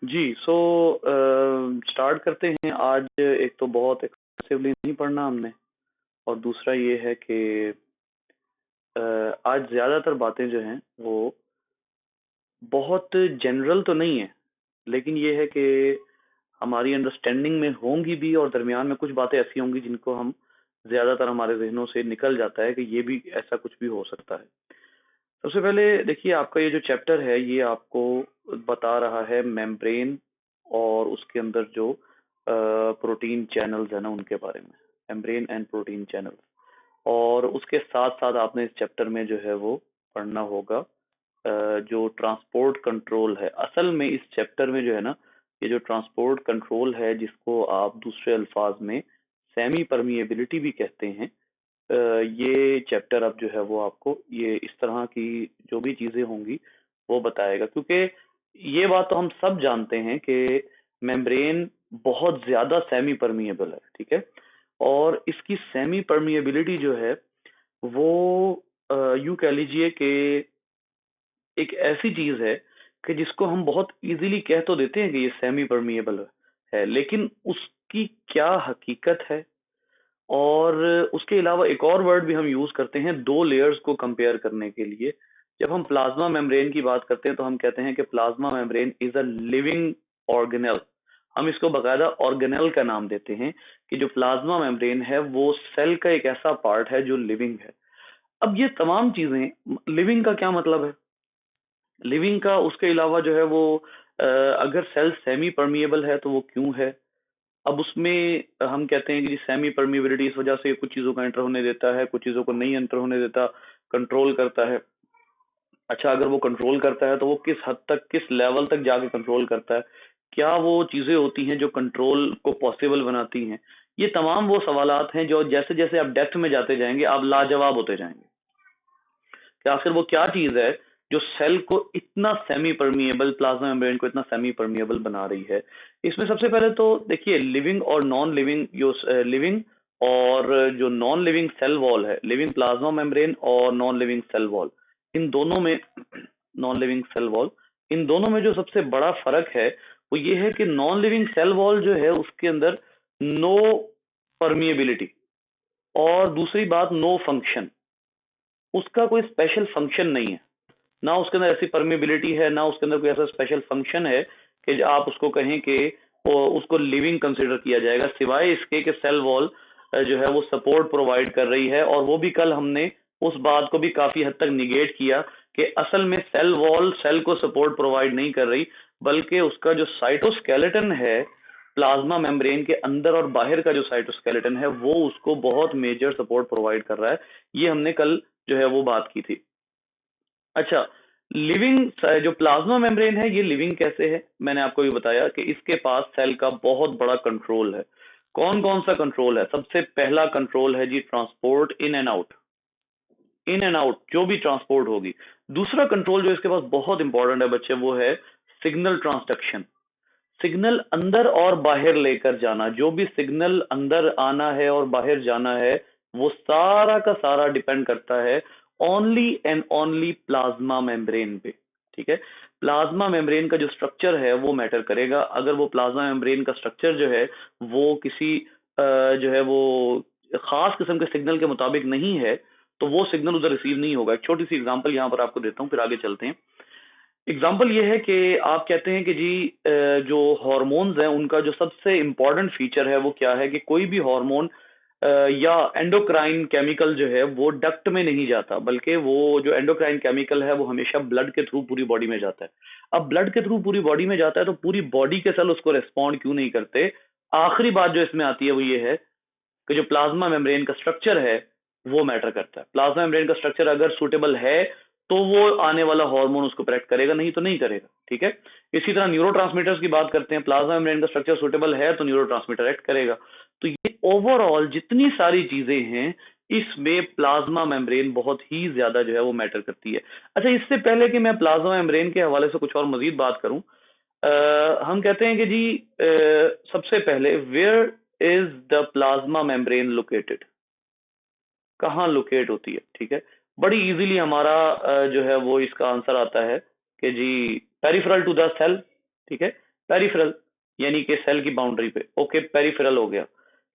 जी। Start करते हैं। आज एक तो बहुत एक्सेसिवली नहीं पढ़ना हमने, और दूसरा ये है कि आज ज़्यादातर बातें जो हैं वो बहुत जनरल तो नहीं है, लेकिन ये है कि हमारी अंडरस्टैंडिंग में होंगी भी, और दरमियान में कुछ बातें ऐसी होंगी जिनको हम ज़्यादातर हमारे जहनों से निकल जाता है कि ये भी ऐसा कुछ भी हो सकता है। सबसे पहले देखिए, आपका ये जो चैप्टर है ये आपको बता रहा है मेम्ब्रेन और उसके अंदर जो प्रोटीन चैनल्स है ना उनके बारे में। मेम्ब्रेन एंड प्रोटीन चैनल्स, और उसके साथ साथ आपने इस चैप्टर में जो है वो पढ़ना होगा जो ट्रांसपोर्ट कंट्रोल है। असल में इस चैप्टर में जो है ना, ये जो ट्रांसपोर्ट कंट्रोल है जिसको आप दूसरे अल्फाज में सेमी परमिएबिलिटी भी कहते हैं, ये चैप्टर अब जो है वो आपको ये इस तरह की जो भी चीजें होंगी वो बताएगा। क्योंकि ये बात तो हम सब जानते हैं कि मेम्ब्रेन बहुत ज्यादा सेमी परमिएबल है, ठीक है। और इसकी सेमी परमिएबिलिटी जो है वो यूं कह लीजिए कि एक ऐसी चीज है कि जिसको हम बहुत इजीली कह तो देते हैं कि ये सेमी परमिएबल है, लेकिन उसकी क्या हकीकत है। और उसके अलावा एक और वर्ड भी हम यूज करते हैं दो लेयर्स को कंपेयर करने के लिए। जब हम प्लाज्मा मेम्ब्रेन की बात करते हैं तो हम कहते हैं कि plasma membrane is a living organelle. हम इसको बकायदा ऑर्गेनेल का नाम देते हैं कि जो प्लाज्मा मेम्ब्रेन है वो सेल का एक ऐसा पार्ट है जो लिविंग है। अब ये तमाम चीजें, लिविंग का क्या मतलब है, लिविंग का उसके अलावा जो है वो अगर सेल सेमी परमिएबल है तो वो क्यों है। अब उसमें हम कहते हैं कि जी सेमी परमिएबिलिटी इस वजह से कुछ चीजों का एंटर होने देता है, कुछ चीजों को नहीं एंटर होने देता, कंट्रोल करता है। अच्छा, अगर वो कंट्रोल करता है तो वो किस हद तक, किस लेवल तक जाके कंट्रोल करता है, क्या वो चीजें होती हैं जो कंट्रोल को पॉसिबल बनाती हैं। ये तमाम वो सवालात हैं जो जैसे जैसे आप डेप्थ में जाते जाएंगे आप लाजवाब होते जाएंगे कि आखिर वो क्या चीज है जो सेल को इतना सेमी परमिएबल, प्लाज्मा मेम्ब्रेन को इतना सेमी परमिएबल बना रही है। इसमें सबसे पहले तो देखिए, लिविंग और नॉन लिविंग, जो लिविंग और जो नॉन लिविंग सेल वॉल है, लिविंग प्लाज्मा मेम्ब्रेन और नॉन लिविंग सेल वॉल, इन दोनों में नॉन लिविंग सेल वॉल, इन दोनों में जो सबसे बड़ा फर्क है वो ये है कि नॉन लिविंग सेल वॉल जो है उसके अंदर नो परमिएबिलिटी, और दूसरी बात नो फंक्शन। उसका कोई स्पेशल फंक्शन नहीं है, ना उसके अंदर ऐसी परमिबिलिटी है, ना उसके अंदर कोई ऐसा स्पेशल फंक्शन है कि आप उसको कहें कि उसको लिविंग कंसिडर किया जाएगा, सिवाय इसके कि सेल वॉल जो है वो सपोर्ट प्रोवाइड कर रही है। और वो भी कल हमने उस बात को भी काफी हद तक निगेट किया कि असल में सेल वॉल सेल को सपोर्ट प्रोवाइड नहीं कर रही, बल्कि उसका जो साइटोस्केलेटन है प्लाज्मा मेम्ब्रेन के अंदर और बाहर का जो साइटोस्केलेटन है वो उसको बहुत मेजर सपोर्ट प्रोवाइड कर रहा है। ये हमने कल जो है वो बात की थी। अच्छा, लिविंग जो प्लाज्मा मेम्ब्रेन है ये लिविंग कैसे है, मैंने आपको भी बताया कि इसके पास सेल का बहुत बड़ा कंट्रोल है। कौन कौन सा कंट्रोल है? सबसे पहला कंट्रोल है जी transport in and out, in and out जो भी ट्रांसपोर्ट होगी। दूसरा कंट्रोल जो इसके पास बहुत इंपॉर्टेंट है बच्चे, वो है सिग्नल ट्रांसडक्शन, सिग्नल अंदर और बाहर लेकर जाना। जो भी सिग्नल अंदर आना है और बाहर जाना है वो सारा का सारा डिपेंड करता है only and only plasma membrane पे, ठीक है। प्लाज्मा मेम्ब्रेन का जो स्ट्रक्चर है वो मैटर करेगा। अगर वो प्लाज्मा मेम्ब्रेन का स्ट्रक्चर जो है वो किसी जो है वो खास किस्म के सिग्नल के मुताबिक नहीं है तो वो सिग्नल उधर रिसीव नहीं होगा। एक छोटी सी एग्जांपल यहाँ पर आपको देता हूँ, फिर आगे चलते हैं। एग्जाम्पल ये है कि आप कहते हैं कि जी जो हार्मोन्स हैं उनका जो सबसे इम्पोर्टेंट फीचर है वो क्या है कि कोई भी हार्मोन या एंडोक्राइन केमिकल जो है वो डक्ट में नहीं जाता, बल्कि वो जो एंडोक्राइन केमिकल है वो हमेशा ब्लड के थ्रू पूरी बॉडी में जाता है। अब ब्लड के थ्रू पूरी बॉडी में जाता है तो पूरी बॉडी के सेल उसको रेस्पॉन्ड क्यों नहीं करते। आखिरी बात जो इसमें आती है वो ये है कि जो प्लाज्मा मेम्ब्रेन का स्ट्रक्चर है वो मैटर करता है। प्लाज्मा मेम्ब्रेन का स्ट्रक्चर अगर सूटेबल है तो वो आने वाला हार्मोन उसको प्रोटेक्ट करेगा, नहीं तो नहीं करेगा, ठीक है। इसी तरह न्यूरोट्रांसमीटर्स की बात करते हैं, प्लाज्मा मेम्ब्रेन का स्ट्रक्चर सूटेबल है तो न्यूरोट्रांसमीटर एक्ट करेगा। तो ये ओवरऑल जितनी सारी चीजें हैं इसमें प्लाज्मा मेम्ब्रेन बहुत ही ज्यादा जो है वो मैटर करती है। अच्छा, इससे पहले कि मैं प्लाज्मा मेम्ब्रेन के हवाले से कुछ और मजीद बात करूं, हम कहते हैं कि जी सबसे पहले where is the plasma membrane located, कहाँ लोकेट होती है, ठीक है। बड़ी इजीली हमारा जो है वो इसका आंसर आता है कि जी पेरिफेरल टू द सेल, ठीक है। पेरिफेरल, यानी कि सेल की बाउंड्री पे। ओके, पेरिफेरल हो गया।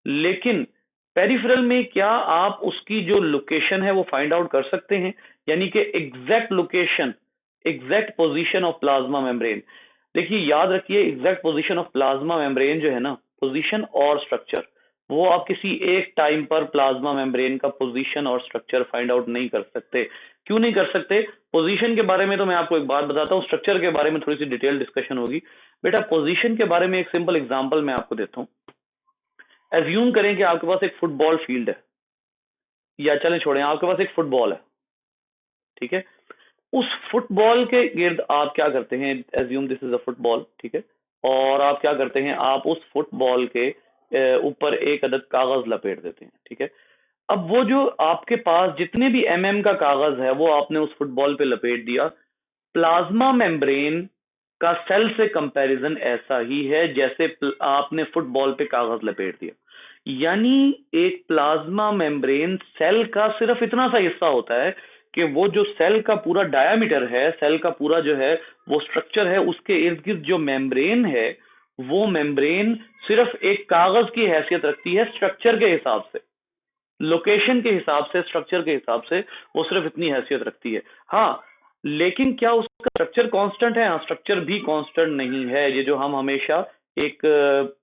लेकिन पेरिफेरल में क्या आप उसकी जो लोकेशन है वो फाइंड आउट कर सकते हैं, यानी कि exact location, exact position of plasma membrane. देखिए याद रखिए, exact position of plasma membrane जो है ना, पोजीशन और स्ट्रक्चर, वो आप किसी एक टाइम पर प्लाज्मा मेम्ब्रेन का पोजीशन और स्ट्रक्चर फाइंड आउट नहीं कर सकते। क्यों नहीं कर सकते? पोजीशन के बारे में तो मैं आपको एक बात बताता हूँ, स्ट्रक्चर के बारे में थोड़ी सी डिटेल डिस्कशन होगी। बेटा पोजीशन के बारे में एक सिंपल एग्जांपल मैं आपको देता हूँ। एज्यूम करें कि आपके पास एक फुटबॉल फील्ड है, या चलें छोड़ें, आपके पास एक फुटबॉल है, ठीक है। उस फुटबॉल के गिर्द आप क्या करते हैं, assume this is a football, ठीक है, और आप क्या करते हैं, आप उस फुटबॉल के ऊपर एक अदद कागज लपेट देते हैं, ठीक है। अब वो जो आपके पास जितने भी का कागज है वो आपने उस फुटबॉल पे लपेट दिया। प्लाज्मा मेम्ब्रेन का सेल से कंपैरिजन ऐसा ही है जैसे आपने फुटबॉल पे कागज लपेट दिया। यानी एक प्लाज्मा मेम्ब्रेन सेल का सिर्फ इतना सा हिस्सा होता है कि वो जो सेल का पूरा डायामीटर है, सेल का पूरा जो है वो स्ट्रक्चर है, उसके इर्द गिर्द जो मेम्ब्रेन है, वो मेम्ब्रेन सिर्फ एक कागज की हैसियत रखती है स्ट्रक्चर के हिसाब से, लोकेशन के हिसाब से, स्ट्रक्चर के हिसाब से वो सिर्फ इतनी हैसियत रखती है। हाँ, लेकिन क्या उसका स्ट्रक्चर कांस्टेंट है? हाँ, स्ट्रक्चर भी कांस्टेंट नहीं है। ये जो हम हमेशा एक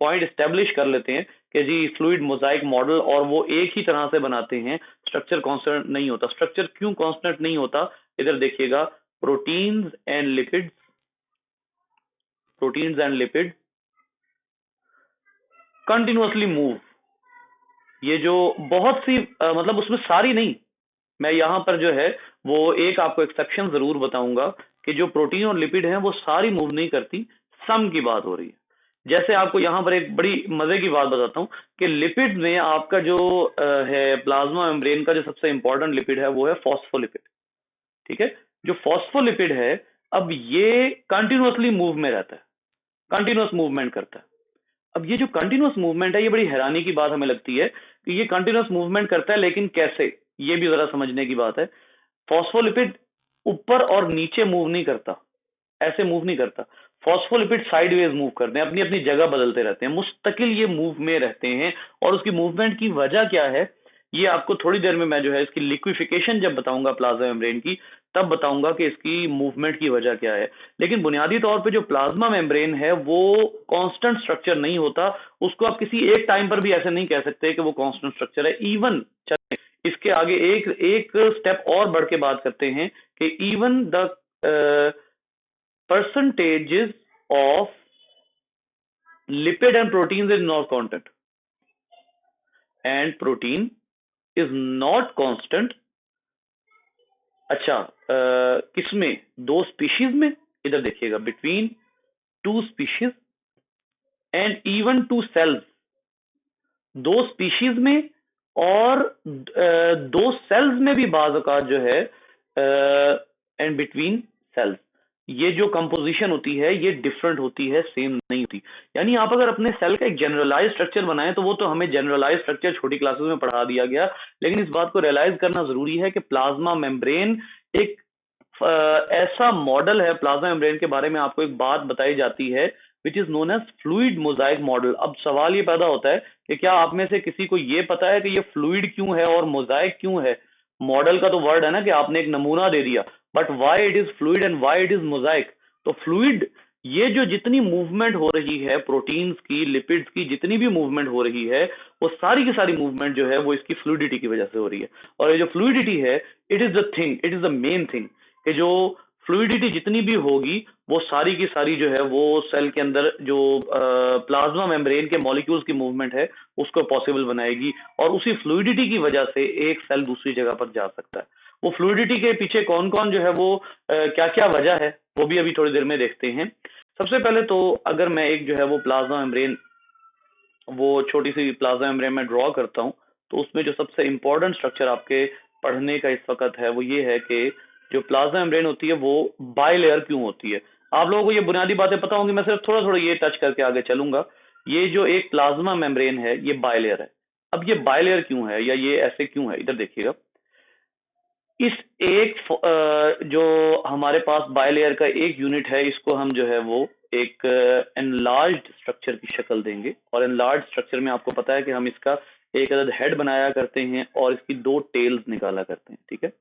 पॉइंट एस्टेब्लिश कर लेते हैं कि जी फ्लूइड मोजाइक मॉडल, और वो एक ही तरह से बनाते हैं, स्ट्रक्चर कांस्टेंट नहीं होता। स्ट्रक्चर क्यों कांस्टेंट नहीं होता? इधर देखिएगा, proteins and lipids, proteins and lipid continuously move. ये जो बहुत सी मतलब उसमें सारी नहीं, मैं यहां पर जो है वो एक आपको एक्सेप्शन जरूर बताऊंगा कि जो प्रोटीन और लिपिड हैं वो सारी मूव नहीं करती, सम की बात हो रही है। जैसे आपको यहां पर एक बड़ी मजे की बात बताता हूं कि लिपिड में आपका जो है प्लाज्मा मेम्ब्रेन का जो सबसे इंपॉर्टेंट लिपिड है वो है फॉस्फोलिपिड, ठीक है। जो फॉस्फोलिपिड है, अब ये कंटिन्यूअसली मूव में रहता है, कंटिन्यूअस मूवमेंट करता है। अब ये जो कंटिन्यूअस मूवमेंट है, ये बड़ी हैरानी की बात हमें लगती है कि ये कंटिन्यूअस मूवमेंट करता है, लेकिन कैसे, ये भी जरा समझने की बात है। फॉस्फोलिपिड ऊपर और नीचे मूव नहीं करता, ऐसे मूव नहीं करता। फॉस्फोलिपिड साइडवेज मूव करते हैं, अपनी अपनी जगह बदलते रहते हैं, मुस्तकिल ये मूव में रहते हैं। और उसकी मूवमेंट की वजह क्या है, ये आपको थोड़ी देर में मैं जो है इसकी लिक्विफिकेशन जब बताऊंगा प्लाज्मा मेम्ब्रेन की, तब बताऊंगा कि इसकी मूवमेंट की वजह क्या है। लेकिन बुनियादी तौर पे जो प्लाज्मा मेम्ब्रेन है वो कांस्टेंट स्ट्रक्चर नहीं होता। उसको आप किसी एक टाइम पर भी ऐसे नहीं कह सकते कि वो कांस्टेंट स्ट्रक्चर है। इवन इसके आगे एक एक स्टेप और बढ़ के बात करते हैं कि even the percentages of lipid and proteins is not constant, and protein is not constant। अच्छा, किसमें? दो स्पीशीज में। इधर देखिएगा, between two species and even two cells, दो स्पीशीज में और दो सेल्स में भी बाज़ औक़ात जो है, एंड बिटवीन सेल्स, ये जो कंपोजिशन होती है ये डिफरेंट होती है, सेम नहीं होती। यानी आप अगर अपने सेल का एक जनरलाइज स्ट्रक्चर बनाएं तो वो तो हमें जनरलाइज स्ट्रक्चर छोटी क्लासेस में पढ़ा दिया गया, लेकिन इस बात को रियलाइज करना जरूरी है कि प्लाज्मा मेम्ब्रेन एक ऐसा मॉडल है। प्लाज्मा मेम्ब्रेन के बारे में आपको एक बात बताई जाती है which is known as fluid mosaic model. अब सवाल ये पैदा होता है कि क्या आप में से किसी को ये पता है कि ये फ्लूइड क्यों है और मोजाइक क्यों है? मॉडल का तो वर्ड है ना कि आपने एक नमूना दे दिया, but why it is fluid and why it is Mosaic? तो फ्लूइड, ये जो जितनी मूवमेंट हो रही है प्रोटीन्स की, लिपिड्स की, जितनी भी मूवमेंट हो रही है, वो सारी की सारी मूवमेंट जो है वो इसकी फ्लूइडिटी की वजह से हो रही है। और ये जो फ्लूइडिटी है, it is the thing, it is the main thing, कि जो फ्लूइडिटी जितनी भी होगी वो सारी की सारी जो है वो सेल के अंदर जो प्लाज्मा मेम्ब्रेन के मॉलिक्यूल्स की मूवमेंट है उसको पॉसिबल बनाएगी, और उसी फ्लूइडिटी की वजह से एक सेल दूसरी जगह पर जा सकता है। वो फ्लूइडिटी के पीछे कौन कौन जो है वो क्या क्या वजह है, वो भी अभी थोड़ी देर में देखते हैं। सबसे पहले तो अगर मैं एक जो है वो प्लाज्मा मेम्ब्रेन, वो छोटी सी प्लाज्मा मेम्ब्रेन में ड्रॉ करता हूँ, तो उसमें जो सबसे इंपॉर्टेंट स्ट्रक्चर आपके पढ़ने का इस वक्त है वो ये है कि जो प्लाज्मा मेम्ब्रेन होती है वो बाइलेयर क्यों होती है। आप लोगों को ये बुनियादी बातें पता होंगी, मैं सिर्फ थोड़ा थोड़ा ये टच करके आगे चलूंगा। ये जो एक प्लाज्मा मेम्ब्रेन है ये बाइलेयर है। अब ये बाइलेयर क्यों है या ये ऐसे क्यों है, इधर देखिएगा। इस एक जो हमारे पास बायलेयर का एक यूनिट है, इसको हम जो है वो एक एनलार्ज्ड स्ट्रक्चर की शक्ल देंगे। और एनलार्ज स्ट्रक्चर में आपको पता है कि हम इसका एक अदद हेड बनाया करते हैं और इसकी 2 टेल्स निकाला करते हैं, ठीक है।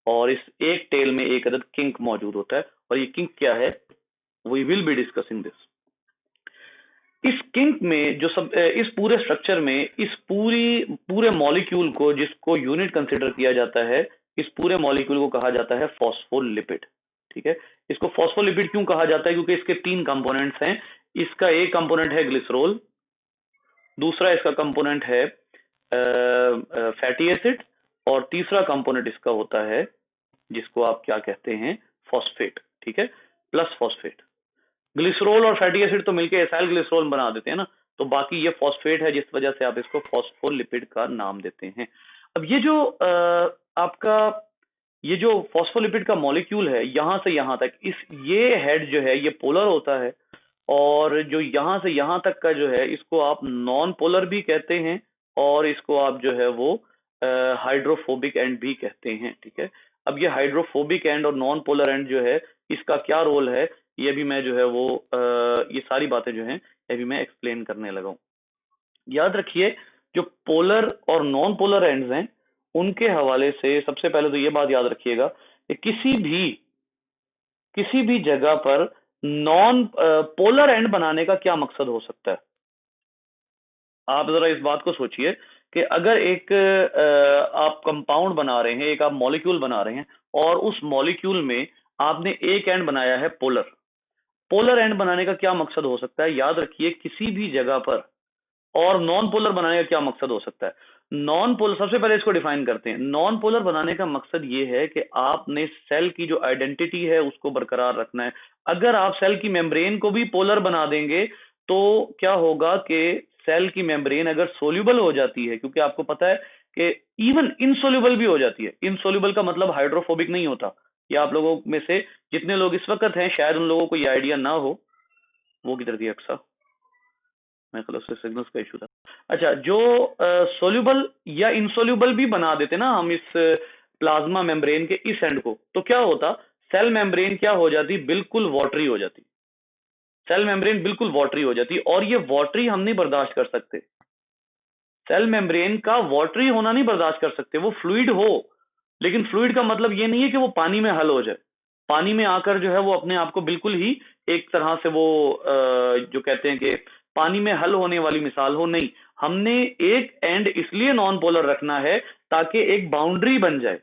और इस एक टेल में एक अदद किंक मौजूद होता है, और ये किंक क्या है, we will be discussing this. इस किंक में जो सब इस पूरे स्ट्रक्चर में इस पूरे मॉलिक्यूल को, जिसको यूनिट कंसिडर किया जाता है, इस पूरे मॉलिक्यूल को कहा जाता है फॉस्फोलिपिड, ठीक है। इसको फॉस्फोलिपिड क्यों कहा जाता है? क्योंकि इसके 3 कंपोनेंट्स हैं। इसका एक कंपोनेंट है ग्लिसरोल, दूसरा इसका कंपोनेंट है फैटी एसिड, और तीसरा कंपोनेंट इसका होता है जिसको आप क्या कहते हैं, फॉस्फेट, ठीक है, प्लस फॉस्फेट। ग्लिसरॉल और फैटी एसिड तो मिलकर एसाइल ग्लिसरॉल बना देते हैं ना, तो बाकी ये फॉस्फेट है, जिस वजह से आप इसको फॉस्फोलिपिड का नाम देते हैं। अब ये जो आपका ये जो फॉस्फोलिपिड का मॉलिक्यूल है, यहां से यहां तक ये हेड जो है ये पोलर होता है, और जो यहां से यहां तक का जो है इसको आप नॉन पोलर भी कहते हैं, और इसको आप जो है वो हाइड्रोफोबिक एंड भी कहते हैं, ठीक है। अब ये हाइड्रोफोबिक एंड और नॉन पोलर एंड जो है, इसका क्या रोल है, ये भी मैं जो है वो ये सारी बातें जो हैं ये भी मैं एक्सप्लेन करने लगा हूं। याद रखिए, जो पोलर और नॉन पोलर एंड्स हैं, उनके हवाले से सबसे पहले तो ये बात याद रखिएगा कि किसी भी जगह पर नॉन पोलर एंड बनाने का क्या मकसद हो सकता है। आप जरा इस बात को सोचिए कि अगर एक आप कंपाउंड बना रहे हैं, एक आप मॉलिक्यूल बना रहे हैं, और उस मॉलिक्यूल में आपने एक एंड बनाया है पोलर। पोलर एंड बनाने का क्या मकसद हो सकता है? याद रखिए, किसी भी जगह पर। और नॉन पोलर बनाने का क्या मकसद हो सकता है? नॉन पोलर, सबसे पहले इसको डिफाइन करते हैं। नॉन पोलर बनाने का मकसद ये है कि आपने सेल की जो आइडेंटिटी है उसको बरकरार रखना है। अगर आप सेल की मेम्ब्रेन को भी पोलर बना देंगे तो क्या होगा कि सेल की मेम्ब्रेन अगर सोल्यूबल हो जाती है, क्योंकि आपको पता है कि इवन इनसोल्यूबल भी हो जाती है। इनसोल्यूबल का मतलब हाइड्रोफोबिक नहीं होता। ये आप लोगों में से जितने लोग इस वक्त हैं, शायद उन लोगों को ये आइडिया ना हो। वो किधर गया अक्सा? मैं ख्याल उससे सिग्नल्स का इशू था। अच्छा, जो सोल्यूबल या इनसोल्यूबल भी बना देते ना हम इस प्लाज्मा मेम्ब्रेन के इस एंड को, तो क्या होता, सेल मेम्ब्रेन क्या हो जाती, बिल्कुल वाटरी हो जाती। सेल मेम्ब्रेन बिल्कुल वाटरी हो जाती, और ये वाटरी हम नहीं बर्दाश्त कर सकते। सेल मेम्ब्रेन का वाटरी होना नहीं बर्दाश्त कर सकते। वो फ्लूइड हो, लेकिन फ्लूइड का मतलब ये नहीं है कि वो पानी में हल हो जाए। पानी में आकर जो है वो अपने आप को बिल्कुल ही एक तरह से वो जो कहते हैं कि पानी में हल होने वाली मिसाल हो, नहीं। हमने एक एंड इसलिए नॉन पोलर रखना है ताकि एक बाउंड्री बन जाए।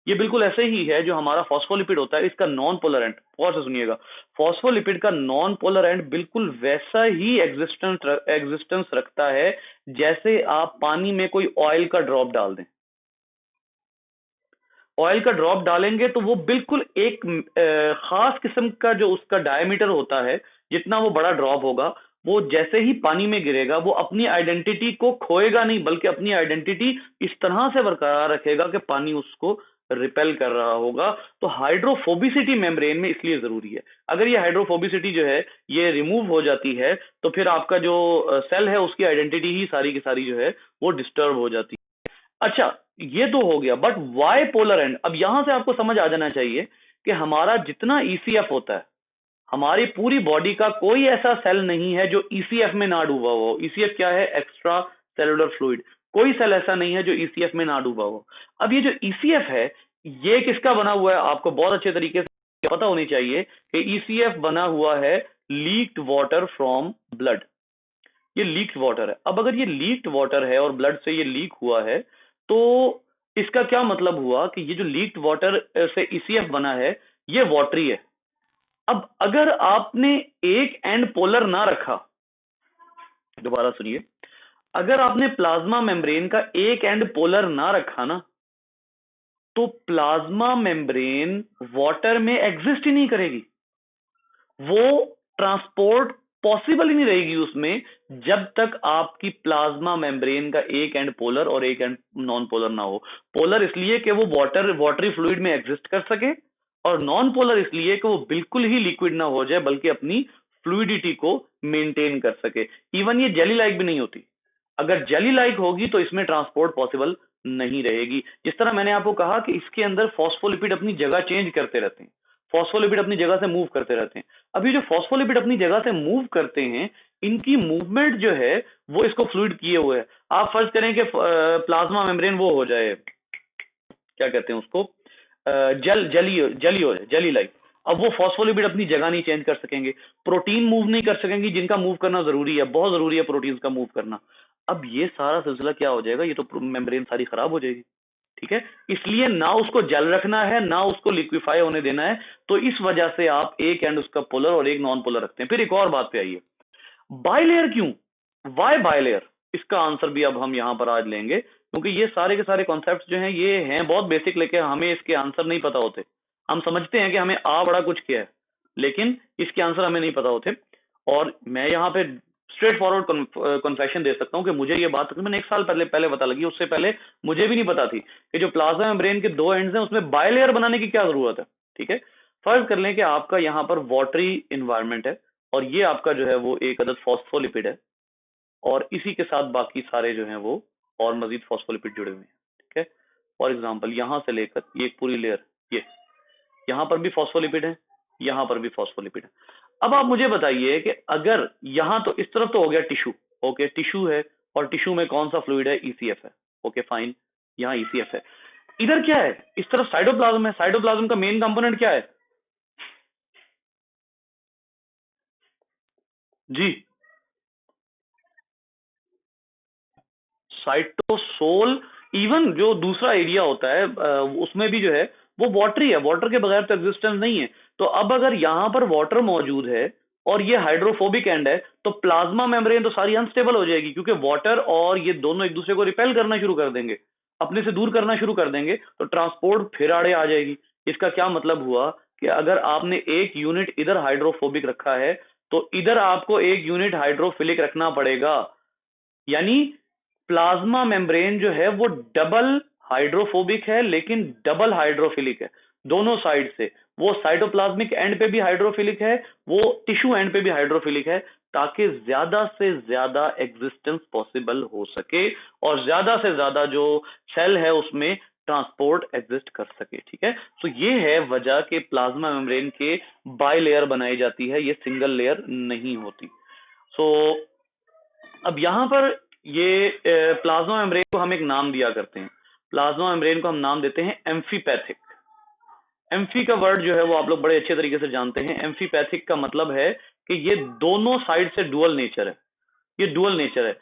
ये बिल्कुल ऐसे ही है जो हमारा फॉस्फोलिपिड होता है, इसका नॉन पोलर एंड, गौर से सुनिएगा, फॉस्फोलिपिड का नॉन पोलर एंड बिल्कुल वैसा ही एग्जिस्टेंस रखता है जैसे आप पानी में कोई ऑयल का ड्रॉप डाल दें। ऑयल का ड्रॉप डालेंगे तो वो बिल्कुल एक खास किस्म का जो उसका डायमीटर होता है, जितना वो बड़ा ड्रॉप होगा, वो जैसे ही पानी में गिरेगा वो अपनी आइडेंटिटी को खोएगा नहीं, बल्कि अपनी आइडेंटिटी इस तरह से बरकरार रखेगा कि पानी उसको रिपेल कर रहा होगा। तो हाइड्रोफोबिसिटी मेम्ब्रेन में इसलिए जरूरी है। अगर ये हाइड्रोफोबिसिटी जो है ये रिमूव हो जाती है, तो फिर आपका जो सेल है उसकी आइडेंटिटी ही सारी की सारी जो है वो डिस्टर्ब हो जाती है। अच्छा, ये तो हो गया, बट वाई पोलर एंड? अब यहां से आपको समझ आ जाना चाहिए कि हमारा जितना ईसीएफ होता है, हमारी पूरी बॉडी का कोई ऐसा सेल नहीं है जो ईसीएफ में ना डूबा हो। ईसीएफ क्या है? Extra cellular fluid. कोई सेल ऐसा नहीं है जो ईसीएफ में ना डूबा हो। अब ये जो ईसीएफ है, ये किसका बना हुआ है? आपको बहुत अच्छे तरीके से पता होनी चाहिए कि ईसीएफ बना हुआ है लीक्ड वाटर फ्रॉम ब्लड। ये लीक्ड वाटर है। अब अगर ये लीक्ड वाटर है और ब्लड से ये लीक हुआ है, तो इसका क्या मतलब हुआ कि ये जो लीक्ड वाटर से ईसीएफ बना है, ये वाटरी है। अब अगर आपने एक एंड पोलर ना रखा, दोबारा सुनिए, अगर आपने प्लाज्मा मेम्ब्रेन का एक एंड पोलर ना रखा ना, तो प्लाज्मा मेम्ब्रेन वाटर में एग्जिस्ट ही नहीं करेगी। वो ट्रांसपोर्ट पॉसिबल ही नहीं रहेगी उसमें, जब तक आपकी प्लाज्मा मेम्ब्रेन का एक एंड पोलर और एक एंड नॉन पोलर ना हो। पोलर इसलिए कि वो वाटरी फ्लूइड में एग्जिस्ट कर सके, और नॉन पोलर इसलिए कि वो बिल्कुल ही लिक्विड ना हो जाए, बल्कि अपनी फ्लूइडिटी को मेंटेन कर सके। इवन ये जेली लाइक भी नहीं होती। अगर जेली लाइक होगी तो इसमें ट्रांसपोर्ट पॉसिबल नहीं रहेगी। जिस तरह मैंने आपको कहा कि इसके अंदर फॉस्फोलिपिड अपनी जगह चेंज करते रहते हैं, फॉस्फोलिपिड अपनी जगह से मूव करते रहते हैं। अब ये जो फॉस्फोलिपिड अपनी जगह से मूव करते हैं, इनकी मूवमेंट जो है वो इसको फ्लूइड किए हुए है। आप फर्ज करें कि प्लाज्मा मेम्ब्रेन वो हो जाए, क्या कहते हैं उसको, जली हो जाए, जली लाइक। अब वो फॉस्फोलिपिड अपनी जगह नहीं चेंज कर सकेंगे, प्रोटीन मूव नहीं कर सकेंगे, जिनका मूव करना जरूरी है, बहुत जरूरी है प्रोटीन का मूव करना। अब ये सारा सिलसिला क्या हो जाएगा, ये तो मेम्ब्रेन सारी खराब हो जाएगी। ठीक है, इसलिए ना उसको जल रखना है ना उसको लिक्विफाई होने देना है। तो इस वजह से आप एक एंड उसका पोलर और एक नॉन पोलर रखते हैं। फिर एक और बात पे आइए, बाइलेयर क्यों, वाई बाइलेयर, इसका आंसर भी अब हम यहां पर आज लेंगे, क्योंकि ये सारे के सारे कॉन्सेप्ट्स जो हैं ये हैं बहुत बेसिक, लेकिन हमें इसके आंसर नहीं पता होते। हम समझते हैं कि हमें आ बड़ा कुछ किया है, लेकिन इसके आंसर हमें नहीं पता होते। और मैं यहाँ पे स्ट्रेट फॉरवर्ड कन्फेशन दे सकता हूँ कि मुझे ये बात तकरीबन एक साल पहले पहले पता लगी, उससे पहले मुझे भी नहीं पता थी कि जो प्लाज्मा मेम्ब्रेन के दो एंड्स हैं उसमें बाइलेयर बनाने की क्या जरूरत है। ठीक है, फर्ज कर लें कि आपका यहाँ पर वाटरी इन्वायरमेंट है और ये आपका जो है वो एक अदद फॉस्फोलिपिड है, और इसी के साथ बाकी सारे जो हैं वो और मजीद फॉस्फोलिपिड जुड़े हुए हैं। ठीक है, फॉर एग्जांपल यहां से लेकर ये एक पूरी लेयर, ये यहां पर भी फॉस्फोलिपिड है, यहां पर भी फॉस्फोलिपिड है। अब आप मुझे बताइए कि अगर यहां तो इस तरफ तो हो गया टिश्यू, ओके टिश्यू है, और टिश्यू में कौन सा फ्लूइड है, ईसीएफ है, ओके फाइन, यहाँ ईसीएफ है। इधर क्या है, इस तरफ साइटोप्लाज्म है, साइटोप्लाज्म का मेन कंपोनेंट क्या है जी, साइटोसोल। इवन जो दूसरा एरिया होता है उसमें भी जो है वो वाटरी है, वाटर के बगैर तो एग्जिस्टेंस नहीं है। तो अब अगर यहां पर वाटर मौजूद है और ये हाइड्रोफोबिक एंड है, तो प्लाज्मा मेम्ब्रेन तो सारी अनस्टेबल हो जाएगी, क्योंकि वाटर और ये दोनों एक दूसरे को रिपेल करना शुरू कर देंगे, अपने से दूर करना शुरू कर देंगे, तो ट्रांसपोर्ट फिर आड़े आ जाएगी। इसका क्या मतलब हुआ कि अगर आपने एक यूनिट इधर हाइड्रोफोबिक रखा है तो इधर आपको एक यूनिट हाइड्रोफिलिक रखना पड़ेगा। यानी प्लाज्मा मेम्ब्रेन जो है वो डबल हाइड्रोफोबिक है लेकिन डबल हाइड्रोफिलिक है, दोनों साइड से। वो साइटोप्लाज्मिक एंड पे भी हाइड्रोफिलिक है, वो टिश्यू एंड पे भी हाइड्रोफिलिक है, ताकि ज्यादा से ज्यादा एग्जिस्टेंस पॉसिबल हो सके और ज्यादा से ज्यादा जो सेल है उसमें ट्रांसपोर्ट एग्जिस्ट कर सके। ठीक है, तो ये है वजह कि प्लाज्मा मेम्ब्रेन के बाई लेयर बनाई जाती है, ये सिंगल लेयर नहीं होती। सो अब यहां पर ये प्लाज्मा मेम्ब्रेन को हम एक नाम दिया करते हैं, प्लाज्मा मेम्ब्रेन को हम नाम देते हैं एम्फीपैथिक। एम्फी का वर्ड जो है वो आप लोग बड़े अच्छे तरीके से जानते हैं। एम्फीपैथिक का मतलब है कि ये दोनों साइड से डुअल नेचर है, ये डुअल नेचर है।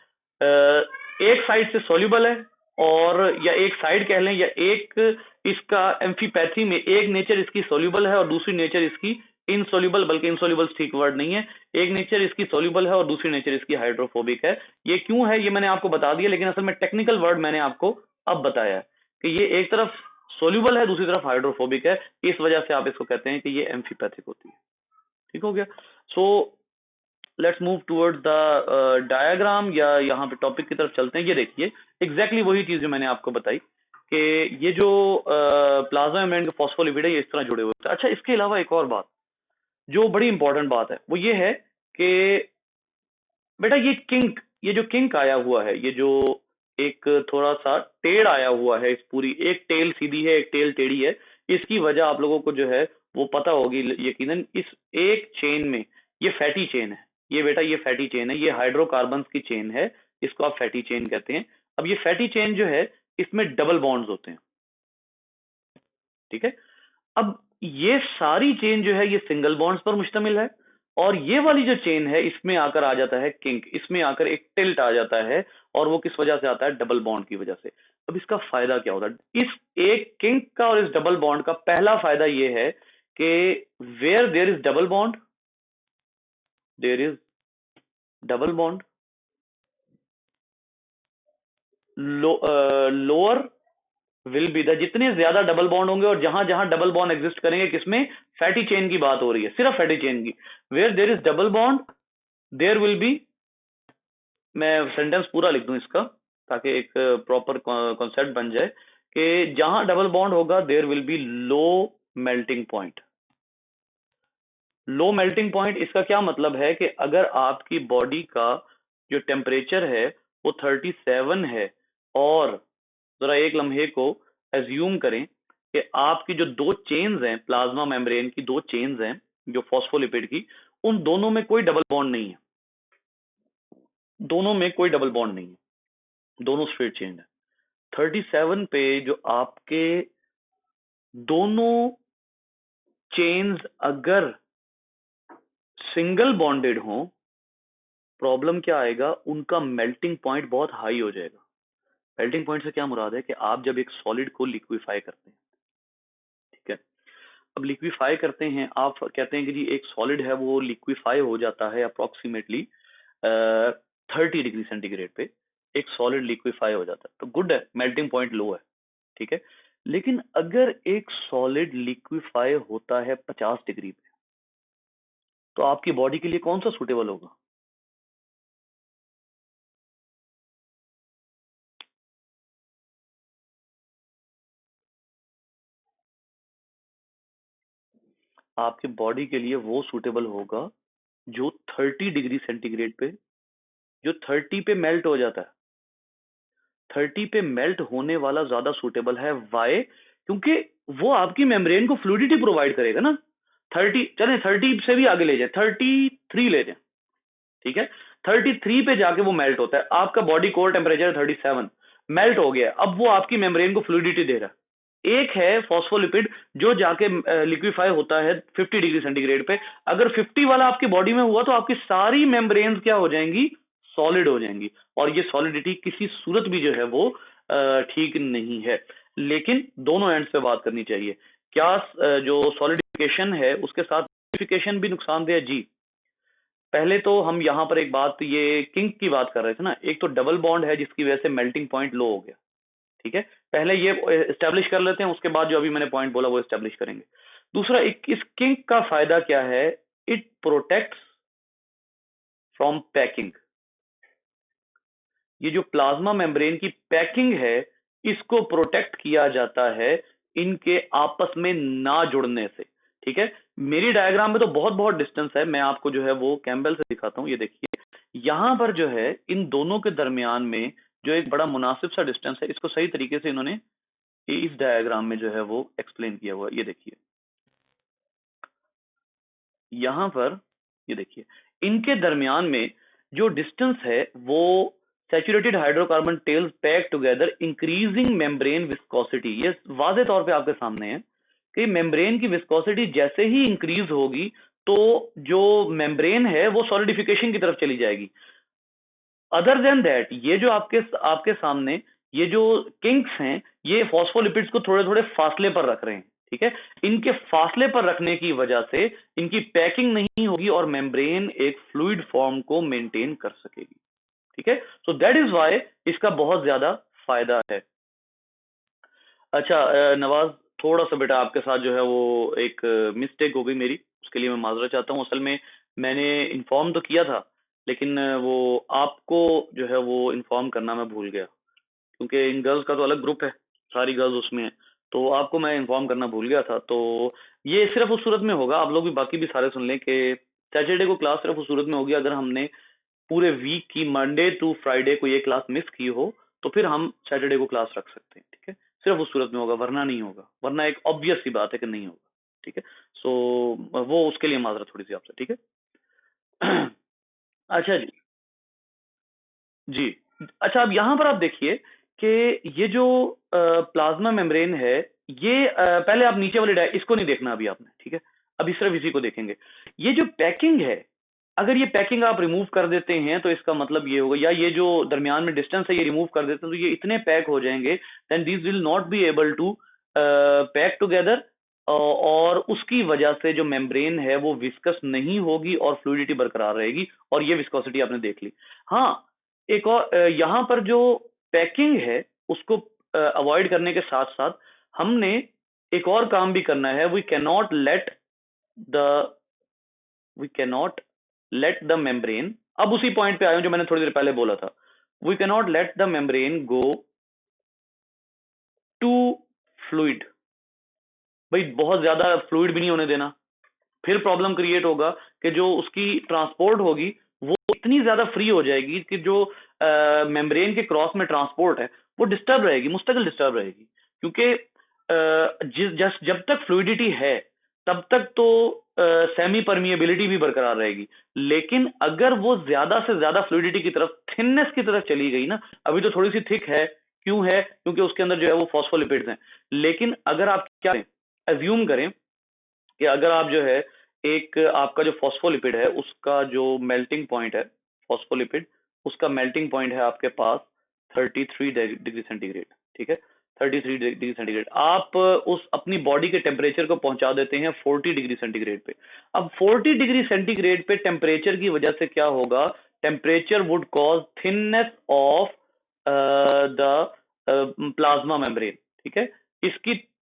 एक साइड से सोल्यूबल है, और या एक साइड कह लें, या एक इसका एम्फीपैथी में एक नेचर इसकी सोल्यूबल है और दूसरी नेचर इसकी इनसोल्यूबल, बल्कि इनसोल्यूबल ठीक वर्ड नहीं है, एक नेचर इसकी सोल्यूबल है और दूसरी नेचर इसकी हाइड्रोफोबिक है। ये क्यों है ये मैंने आपको बता दिया, लेकिन असल में टेक्निकल वर्ड मैंने आपको अब बताया है कि ये एक तरफ सोल्यूबल है दूसरी तरफ हाइड्रोफोबिक है, इस वजह से आप इसको कहते हैं कि ये एम्फीपैथिक होती है। ठीक हो गया। So let's move towards the diagram, या यहाँ पे टॉपिक की तरफ चलते हैं। ये देखिए एग्जैक्टली वही चीज जो मैंने आपको बताई कि ये जो प्लाज्मा मेम्ब्रेन के फॉस्फोलिपिड है ये इस तरह जुड़े हुए हैं। अच्छा, इसके अलावा एक और बात जो बड़ी इंपॉर्टेंट बात है वो ये है कि बेटा ये किंक, ये जो किंक आया हुआ है, ये जो एक थोड़ा सा टेढ़ आया हुआ है, इस पूरी एक टेल सीधी है एक टेल टेढ़ी है, इसकी वजह आप लोगों को जो है वो पता होगी यकीनन। इस एक चेन में, ये फैटी चेन है, ये बेटा ये फैटी चेन है, ये हाइड्रोकार्बन की चेन है, इसको आप फैटी चेन कहते हैं। अब ये फैटी चेन जो है इसमें डबल बॉन्ड्स होते हैं। ठीक है, अब ये सारी चेन जो है ये सिंगल बॉन्ड्स पर मुश्तमिल है, और ये वाली जो चेन है इसमें आकर आ जाता है किंक, इसमें आकर एक टिल्ट आ जाता है, और वो किस वजह से आता है, डबल बॉन्ड की वजह से। अब इसका फायदा क्या होता है, इस एक किंक का और इस डबल बॉन्ड का पहला फायदा ये है कि where there is double bond, there is double bond, lower will be the, जितने ज्यादा डबल बॉन्ड होंगे और जहां जहां डबल बॉन्ड एग्जिस्ट करेंगे, किसमें, फैटी चेन की बात हो रही है, सिर्फ फैटी चेन की। Where there is double bond there will be, मैं सेंटेंस पूरा लिख दूं इसका ताकि एक प्रॉपर कॉन्सेप्ट बन जाए, कि जहां डबल बॉन्ड होगा there will be low melting point. Low melting point इसका क्या मतलब है कि अगर आपकी बॉडी का जो टेम्परेचर है वो 37 है, और जरा एक लम्हे को एज्यूम करें कि आपकी जो दो चेन्स हैं, प्लाज्मा मेम्ब्रेन की दो चेन्स हैं जो फॉस्फोलिपिड की, उन दोनों में कोई डबल बॉन्ड नहीं है, दोनों में कोई डबल बॉन्ड नहीं है, दोनों स्ट्रेट चेन है। 37 पे जो आपके दोनों चेन्स अगर सिंगल बॉन्डेड हो, प्रॉब्लम क्या आएगा, उनका मेल्टिंग पॉइंट बहुत हाई हो जाएगा। मेल्टिंग पॉइंट से क्या मुराद है कि आप जब एक सॉलिड को लिक्विफाई करते हैं, ठीक है, अब लिक्विफाई करते हैं, आप कहते हैं कि जी एक सॉलिड है वो लिक्विफाई हो जाता है अप्रोक्सीमेटली 30 डिग्री सेंटीग्रेड पे एक सॉलिड लिक्विफाई हो जाता है, तो गुड है, मेल्टिंग पॉइंट लो है, ठीक है। लेकिन अगर एक सॉलिड लिक्विफाई होता है 50 डिग्री पे, तो आपकी बॉडी के लिए कौन सा सूटेबल होगा? आपकी बॉडी के लिए वो सूटेबल होगा जो 30 डिग्री सेंटीग्रेड पे, जो 30 पे मेल्ट हो जाता है। 30 पे मेल्ट होने वाला ज्यादा सूटेबल है। वाई? क्योंकि वो आपकी मेम्ब्रेन को फ्लूइडिटी प्रोवाइड करेगा ना। 30, चले 30 से भी आगे ले जाए, 33 ले जाए, ठीक है। 33 पे जाके वो मेल्ट होता है। आपका बॉडी कोर टेम्परेचर 37, मेल्ट हो गया, अब वो आपकी मेम्ब्रेन को फ्लूइडिटी दे रहा है। एक है फॉस्फोलिपिड जो जाके लिक्विफाई होता है 50 डिग्री सेंटीग्रेड पे। अगर 50 वाला आपकी बॉडी में हुआ तो आपकी सारी मेम्ब्रेन्स क्या हो जाएंगी? सॉलिड हो जाएंगी, और ये सॉलिडिटी किसी सूरत भी जो है वो ठीक नहीं है। लेकिन दोनों एंड से बात करनी चाहिए। क्या जो सॉलिडिफिकेशन है उसके साथ लिक्विफिकेशन भी नुकसानदेह है? जी। पहले तो हम यहां पर एक बात, ये किंक की बात कर रहे थे ना, एक तो डबल बॉन्ड है जिसकी वजह से मेल्टिंग पॉइंट लो हो गया, ठीक है। पहले ये एस्टेब्लिश कर लेते हैं, उसके बाद जो अभी मैंने पॉइंट बोला वो एस्टेब्लिश करेंगे। दूसरा, इस किंक का फायदा क्या है? It protects from packing. ये जो प्लाज्मा मेम्ब्रेन की पैकिंग है, इसको प्रोटेक्ट किया जाता है इनके आपस में ना जुड़ने से, ठीक है। मेरी डायग्राम में तो बहुत बहुत डिस्टेंस है, मैं आपको जो है वो कैम्बेल से दिखाता हूं। ये देखिए, यहां पर जो है इन दोनों के दरमियान में जो एक बड़ा मुनासिब सा डिस्टेंस है, इसको सही तरीके से इन्होंने इस डायग्राम में जो है वो एक्सप्लेन किया हुआ है। ये देखिए यहां पर, ये देखिए इनके दरमियान में जो डिस्टेंस है वो saturated hydrocarbon tales pack together increasing membrane viscosity. ये वाजे तौर पे आपके सामने है कि मेम्ब्रेन की विस्कोसिटी जैसे ही इंक्रीज होगी तो जो मेम्ब्रेन है वो सॉलिडिफिकेशन की तरफ चली जाएगी। अदर देन दैट, ये जो आपके आपके सामने ये जो किंक्स हैं, ये फॉस्फोलिपिड्स को थोड़े थोड़े फासले पर रख रहे हैं, ठीक है। इनके फासले पर रखने की वजह से इनकी पैकिंग नहीं होगी और मेम्ब्रेन एक फ्लूइड फॉर्म को मेंटेन कर सकेगी, ठीक है। सो दैट इज वाई इसका बहुत ज्यादा फायदा है। अच्छा नवाज, थोड़ा सा बेटा आपके साथ जो है वो एक मिस्टेक हो गई मेरी, उसके लिए मैं माजरा चाहता हूँ। असल में मैंने इन्फॉर्म तो किया था, लेकिन वो आपको जो है वो इन्फॉर्म करना मैं भूल गया, क्योंकि इन गर्ल्स का तो अलग ग्रुप है, सारी गर्ल्स उसमें है, तो आपको मैं इन्फॉर्म करना भूल गया था। तो ये सिर्फ उस सूरत में होगा, आप लोग भी बाकी भी सारे सुन लें, कि सैटरडे को क्लास सिर्फ उस सूरत में होगी अगर हमने पूरे वीक की मंडे टू फ्राइडे को ये क्लास मिस की हो, तो फिर हम सैटरडे को क्लास रख सकते हैं, ठीक है। सिर्फ उस सूरत में होगा, वरना नहीं होगा, वरना एक ऑब्वियस सी बात है कि नहीं होगा, ठीक है। सो वो उसके लिए माजरा थोड़ी सी आपसे, ठीक है। अच्छा जी। जी। अच्छा, अब यहाँ पर आप देखिए कि ये जो प्लाज्मा मेम्ब्रेन है, ये पहले आप नीचे वाले इसको नहीं देखना अभी आपने, ठीक है। अभी सिर्फ इसी को देखेंगे। ये जो पैकिंग है, अगर ये पैकिंग आप रिमूव कर देते हैं तो इसका मतलब ये होगा, या ये जो दरमियान में डिस्टेंस है ये रिमूव कर देते हैं, तो ये इतने पैक हो जाएंगे, then these will not be able to pack together, और उसकी वजह से जो मेम्ब्रेन है वो विस्कस नहीं होगी और फ्लूइडिटी बरकरार रहेगी, और ये विस्कोसिटी आपने देख ली। हाँ, एक और यहाँ पर जो पैकिंग है उसको अवॉइड करने के साथ साथ हमने एक और काम भी करना है। The we cannot let the membrane, अब उसी पॉइंट पे आया हूं जो मैंने थोड़ी देर पहले बोला था, we cannot let the membrane go to fluid. भाई बहुत ज्यादा फ्लूइड भी नहीं होने देना, फिर प्रॉब्लम क्रिएट होगा कि जो उसकी ट्रांसपोर्ट होगी वो इतनी ज्यादा फ्री हो जाएगी कि जो मेम्ब्रेन के क्रॉस में ट्रांसपोर्ट है वो डिस्टर्ब रहेगी, मुस्तकिल डिस्टर्ब रहेगी, क्योंकि जब तक फ्लूइडिटी है तब तक तो सेमी परमिएबिलिटी भी बरकरार रहेगी। लेकिन अगर वो ज्यादा से ज्यादा फ्लूइडिटी की तरफ, थिननेस की तरफ चली गई ना, अभी तो थोड़ी सी थिक है, क्यों है? क्योंकि उसके अंदर जो है वो फॉस्फोलिपिड्स हैं। लेकिन अगर आप क्या एज्यूम करें कि अगर आप जो है एक आपका जो फॉस्फोलिपिड है उसका जो मेल्टिंग पॉइंट है, फॉस्फोलिपिड उसका मेल्टिंग पॉइंट है आपके पास 33 डिग्री सेंटीग्रेड, ठीक है, 33 डिग्री सेंटीग्रेड। आप उस अपनी बॉडी के टेम्परेचर को पहुंचा देते हैं 40 डिग्री सेंटीग्रेड पे। अब 40 डिग्री सेंटीग्रेड पे टेम्परेचर की वजह से क्या होगा? Temperature would cause thinness of the plasma membrane, ठीक है, इसकी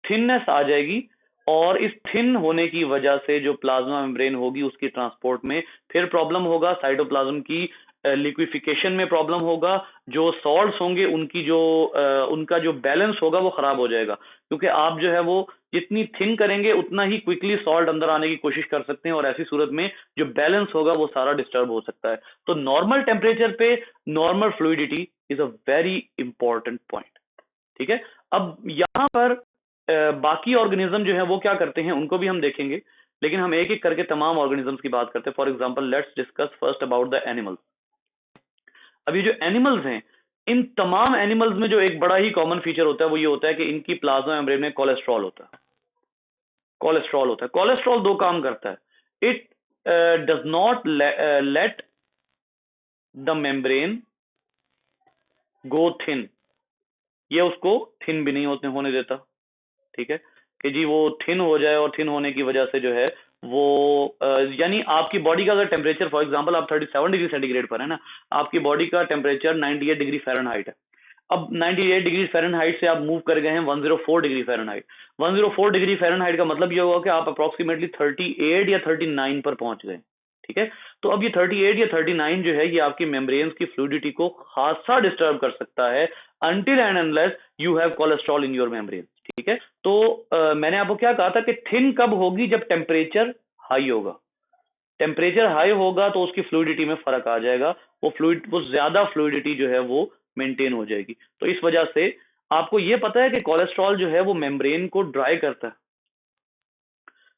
थिननेस आ जाएगी, और इस थिन होने की वजह से जो प्लाज्मा मेम्ब्रेन होगी उसकी ट्रांसपोर्ट में फिर प्रॉब्लम होगा, साइटोप्लाज्म की लिक्विफिकेशन में प्रॉब्लम होगा, जो सॉल्ट्स होंगे उनकी जो उनका जो बैलेंस होगा वो खराब हो जाएगा, क्योंकि आप जो है वो जितनी थिन करेंगे उतना ही क्विकली सॉल्ट अंदर आने की कोशिश कर सकते हैं, और ऐसी सूरत में जो बैलेंस होगा वो सारा डिस्टर्ब हो सकता है। तो नॉर्मल टेम्परेचर पे normal fluidity is a very important point, ठीक है। अब यहाँ पर बाकी ऑर्गेनिज्म जो है वो क्या करते हैं उनको भी हम देखेंगे, लेकिन हम एक एक करके तमाम ऑर्गेनिजम्स की बात करते हैं। For example let's discuss first about the animals. अब ये जो एनिमल्स हैं, इन तमाम एनिमल्स में जो एक बड़ा ही कॉमन फीचर होता है वो ये होता है कि इनकी प्लाज्मा मेम्ब्रेन में कोलेस्ट्रॉल होता है। कोलेस्ट्रॉल होता है। कोलेस्ट्रॉल दो काम करता है। It does not let the membrane go thin, ये उसको थिन भी नहीं होने देता, ठीक है, कि जी वो थिन हो जाए, और थिन होने की वजह से जो है वो यानी आपकी बॉडी का अगर टेम्परेचर, फॉर एग्जांपल आप 37 डिग्री सेंटीग्रेड पर है ना, आपकी बॉडी का टेम्परेचर 98 डिग्री फ़ारेनहाइट है। अब 98 डिग्री फ़ारेनहाइट से आप मूव कर गए हैं 104 डिग्री फ़ारेनहाइट। 104 डिग्री फ़ारेनहाइट का मतलब ये होगा कि आप अप्रोक्सीमेटली 38 या 39 पर पहुंच गए, ठीक है। तो अब ये 38 या 39 जो है ये आपकी मेम्ब्रेन्स की फ्लूइडिटी को खासा डिस्टर्ब कर सकता है, until and unless you have cholesterol in your membrane, ठीक है। तो मैंने आपको क्या कहा था कि थिन कब होगी? जब टेम्परेचर हाई होगा। टेम्परेचर हाई होगा तो उसकी फ्लूइडिटी में फर्क आ जाएगा, वो ज्यादा फ्लूइडिटी जो है वो मेंटेन हो जाएगी। तो इस वजह से आपको ये पता है कि कोलेस्ट्रॉल जो है वो मेम्ब्रेन को ड्राई करता है।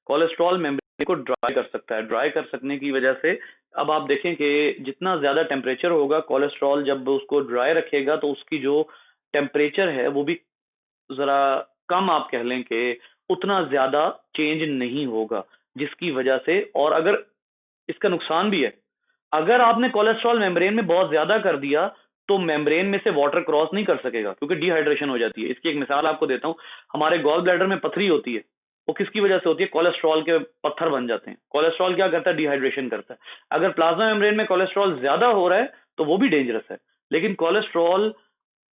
कोलेस्ट्रॉल मेम्ब्रेन को ड्राई कर सकता है। ड्राई कर सकने की वजह से अब आप देखें कि जितना ज्यादा टेम्परेचर होगा, कोलेस्ट्रॉल जब उसको ड्राई रखेगा तो उसकी जो टेम्परेचर है वो भी जरा कम, आप कह लें कि उतना ज्यादा चेंज नहीं होगा, जिसकी वजह से, और अगर इसका नुकसान भी है, अगर आपने कोलेस्ट्रॉल मेम्ब्रेन में बहुत ज्यादा कर दिया तो मेम्ब्रेन में से वाटर क्रॉस नहीं कर सकेगा, क्योंकि डिहाइड्रेशन हो जाती है। इसकी एक मिसाल आपको देता हूं। हमारे गॉल ब्लैडर में पथरी होती है, वो किसकी वजह से होती है? कोलेस्ट्रॉल के पत्थर बन जाते हैं। कोलेस्ट्रॉल क्या करता है? डिहाइड्रेशन करता है। अगर प्लाज्मा मेम्ब्रेन में कोलेस्ट्रॉल ज्यादा हो रहा है तो वो भी डेंजरस है, लेकिन कोलेस्ट्रॉल